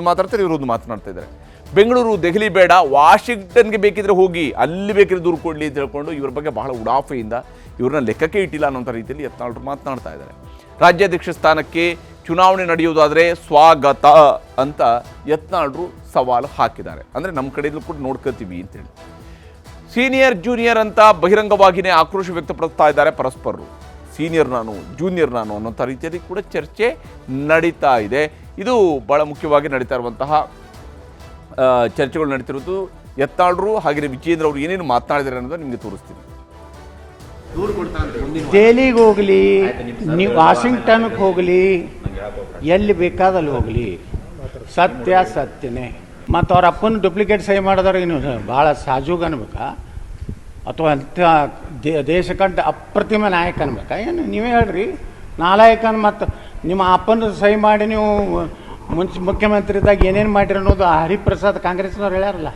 ಮಾತಾಡ್ತಾರೆ, ಇವರೊಂದು ಮಾತನಾಡ್ತಾ ಇದ್ದಾರೆ. ಬೆಂಗಳೂರು, ದೆಹಲಿ ಬೇಡ, ವಾಷಿಂಗ್ಟನ್ಗೆ ಬೇಕಿದ್ರೆ ಹೋಗಿ, ಅಲ್ಲಿ ಬೇಕಿದ್ರೆ ದೂರು ಕೊಡಲಿ ಅಂತ ಹೇಳ್ಕೊಂಡು ಇವ್ರ ಬಗ್ಗೆ ಬಹಳ ಉಡಾಫೆಯಿಂದ ಇವ್ರನ್ನ ಲೆಕ್ಕಕ್ಕೆ ಇಟ್ಟಿಲ್ಲ ಅನ್ನೋಂಥ ರೀತಿಯಲ್ಲಿ ಯತ್ನಾಳ್ ಮಾತನಾಡ್ತಾ ಇದ್ದಾರೆ. ರಾಜ್ಯಾಧ್ಯಕ್ಷ ಸ್ಥಾನಕ್ಕೆ ಚುನಾವಣೆ ನಡೆಯುವುದಾದರೆ ಸ್ವಾಗತ ಅಂತ ಯತ್ನಾಳ್ರು ಸವಾಲು ಹಾಕಿದ್ದಾರೆ. ಅಂದರೆ ನಮ್ಮ ಕಡೆಯಲ್ಲೂ ಕೂಡ ನೋಡ್ಕೋತೀವಿ ಅಂತೇಳಿ. ಸೀನಿಯರ್ ಜೂನಿಯರ್ ಅಂತ ಬಹಿರಂಗವಾಗಿಯೇ ಆಕ್ರೋಶ ವ್ಯಕ್ತಪಡಿಸ್ತಾ ಇದ್ದಾರೆ ಪರಸ್ಪರರು. ಸೀನಿಯರ್ ನಾನು, ಜೂನಿಯರ್ ನಾನು ಅನ್ನೋಂಥ ರೀತಿಯಲ್ಲಿ ಕೂಡ ಚರ್ಚೆ ನಡೀತಾ ಇದೆ. ಇದು ಭಾಳ ಮುಖ್ಯವಾಗಿ ನಡೀತಾ ಇರುವಂತಹ ಚರ್ಚೆಗಳು ನಡೀತಿರೋದು. ಯತ್ನಾಳ್ರು ಹಾಗೆಯೇ ವಿಜೇಂದ್ರ ಅವರು ಏನೇನು ಮಾತನಾಡಿದ್ದಾರೆ ಅನ್ನೋದು ನಿಮಗೆ ತೋರಿಸ್ತೀನಿ. ದೆಹಲಿಗೆ ಹೋಗಲಿ, ನೀವು ವಾಷಿಂಗ್ಟನ್ಗೆ ಹೋಗಲಿ, ಎಲ್ಲಿ ಬೇಕಾದಲ್ಲಿ ಹೋಗಲಿ, ಸತ್ಯ ಸತ್ಯನೇ. ಮತ್ತು ಅವ್ರ ಅಪ್ಪನ ಡೂಪ್ಲಿಕೇಟ್ ಸಹಿ ಮಾಡಿದವ್ರಿಗೆ ನೀವು ಭಾಳ ಸಾಜೂಗ್ ಅನ್ಬೇಕಾ, ಅಥವಾ ಅಂಥ ದೇಶಕ್ಕಂತ ಅಪ್ರತಿಮ ನಾಯಕ ಅನ್ಬೇಕಾ? ಏನು ನೀವೇ ಹೇಳ್ರಿ, ನಾಲಾಯಕನ. ಮತ್ತು ನಿಮ್ಮ ಅಪ್ಪನ ಸಹಿ ಮಾಡಿ ನೀವು ಮುಖ್ಯಮಂತ್ರಿ ಇದ್ದಾಗ ಏನೇನು ಮಾಡಿರಿ ಅನ್ನೋದು ಹರಿಪ್ರಸಾದ್ ಕಾಂಗ್ರೆಸ್ನವ್ರು ಹೇಳ್ಯಾರಲ್ಲ,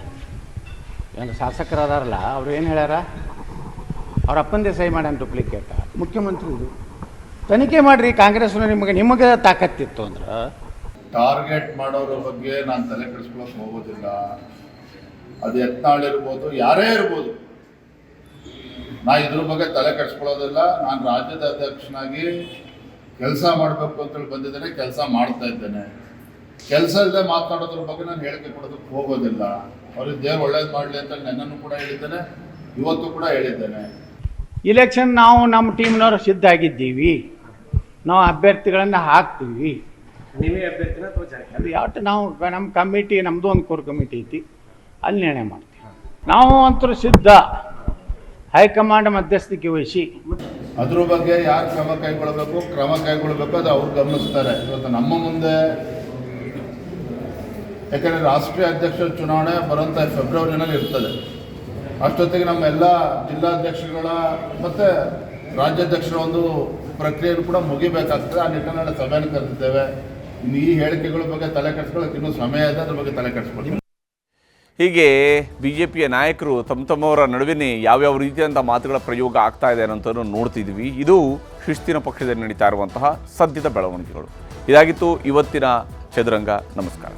ಏನು ಶಾಸಕರದಾರಲ್ಲ, ಅವ್ರು ಏನು ಹೇಳ್ಯಾರ? ಅವ್ರ ಅಪ್ಪಂದೇ ಸಹಿ ಮಾಡ್ಯಾನ ಡೂಪ್ಲಿಕೇಟ್ ಮುಖ್ಯಮಂತ್ರಿ. ಇದು ತನಿಖೆ ಮಾಡಿರಿ ಕಾಂಗ್ರೆಸ್ನವ್ರು. ನಿಮಗೆ ತಾಕತ್ತಿತ್ತು ಅಂದ್ರೆ ಟಾರ್ಗೆಟ್ ಮಾಡೋರ ಬಗ್ಗೆ ನಾನು ತಲೆ ಕೆಡಿಸ್ಕೊಳ್ಳೋಕೆ ಹೋಗೋದಿಲ್ಲ. ಅದು ಯತ್ನಾಳ್ ಇರ್ಬೋದು, ಯಾರೇ ಇರ್ಬೋದು, ನಾ ಇದ್ರ ಬಗ್ಗೆ ತಲೆ ಕೆಡಿಸ್ಕೊಳ್ಳೋದಿಲ್ಲ. ನಾನು ರಾಜ್ಯದ ಅಧ್ಯಕ್ಷನಾಗಿ ಕೆಲಸ ಮಾಡಬೇಕು ಅಂತೇಳಿ ಬಂದಿದ್ದೇನೆ, ಕೆಲಸ ಮಾಡ್ತಾ ಇದ್ದೇನೆ. ಕೆಲಸ ಇಲ್ಲದೆ ಮಾತನಾಡೋದ್ರ ಬಗ್ಗೆ ನಾನು ಹೇಳಿಕೆ ಕೊಡೋದಕ್ಕೆ ಹೋಗೋದಿಲ್ಲ. ಅವ್ರಿಗೆ ದೇವ್ರು ಒಳ್ಳೇದು ಮಾಡಲಿ ಅಂತ ನನ್ನನ್ನು ಕೂಡ ಹೇಳಿದ್ದೇನೆ, ಇವತ್ತು ಕೂಡ ಹೇಳಿದ್ದೇನೆ. ಇಲೆಕ್ಷನ್ ನಾವು ನಮ್ಮ ಟೀಮ್ನವ್ರು ಸಿದ್ಧ ಆಗಿದ್ದೀವಿ, ನಾವು ಅಭ್ಯರ್ಥಿಗಳನ್ನು ಹಾಕ್ತೀವಿ. ನೀವೇ ಅಭ್ಯರ್ಥಿನ ಅದು ಯಾವ ನಾವು ನಮ್ಮ ಕಮಿಟಿ, ನಮ್ಮದು ಒಂದು ಕೋರ್ ಕಮಿಟಿ ಐತಿ, ಅಲ್ಲಿ ನಿರ್ಣಯ ಮಾಡ್ತೀವಿ. ನಾವು ಅಂತೂ ಸಿದ್ಧ, ಹೈಕಮಾಂಡ್ ಮಧ್ಯಸ್ಥಿಕೆ ವಹಿಸಿ ಅದ್ರ ಬಗ್ಗೆ ಯಾರು ಕ್ರಮ ಕೈಗೊಳ್ಳಬೇಕು ಅದು ಅವ್ರು ಗಮನಿಸ್ತಾರೆ. ಇವತ್ತು ನಮ್ಮ ಮುಂದೆ, ಯಾಕಂದರೆ ರಾಷ್ಟ್ರೀಯ ಅಧ್ಯಕ್ಷರ ಚುನಾವಣೆ ಬರೋಂಥ ಫೆಬ್ರವರಿನಲ್ಲಿ ಇರ್ತದೆ. ಅಷ್ಟೊತ್ತಿಗೆ ನಮ್ಮ ಎಲ್ಲ ಜಿಲ್ಲಾಧ್ಯಕ್ಷರುಗಳ ಮತ್ತು ರಾಜ್ಯಾಧ್ಯಕ್ಷರ ಒಂದು ಪ್ರಕ್ರಿಯೆಯನ್ನು ಕೂಡ ಮುಗಿಬೇಕಾಗ್ತದೆ. ಆ ನಿಟ್ಟಿನಲ್ಲಿ ಸಭೆಯನ್ನು ಕರೆದಿದ್ದೇವೆ. ಇನ್ನು ಈ ಹೇಳಿಕೆಗಳ ಬಗ್ಗೆ ತಲೆ ಕೆಡಿಸ್ಕೊಳ್ಳೋಕೆ ಇನ್ನೂ ಸಮಯ ಇದೆ, ಅದ್ರ ಬಗ್ಗೆ ತಲೆ ಕೆಡಿಸ್ಕೊಳ್ಳಿ. ಹೀಗೆ ಬಿಜೆಪಿಯ ನಾಯಕರು ತಮ್ಮವರ ನಡುವೆ ಯಾವ್ಯಾವ ರೀತಿಯಾದಂಥ ಮಾತುಗಳ ಪ್ರಯೋಗ ಆಗ್ತಾ ಇದೆ ಅನ್ನೋಂಥದ್ದು ನೋಡ್ತಿದ್ವಿ. ಇದು ಶಿಸ್ತಿನ ಪಕ್ಷದಲ್ಲಿ ನಡೀತಾ ಇರುವಂತಹ ಸದ್ಯದ ಬೆಳವಣಿಗೆಗಳು. ಇದಾಗಿತ್ತು ಇವತ್ತಿನ ಚದುರಂಗ. ನಮಸ್ಕಾರ.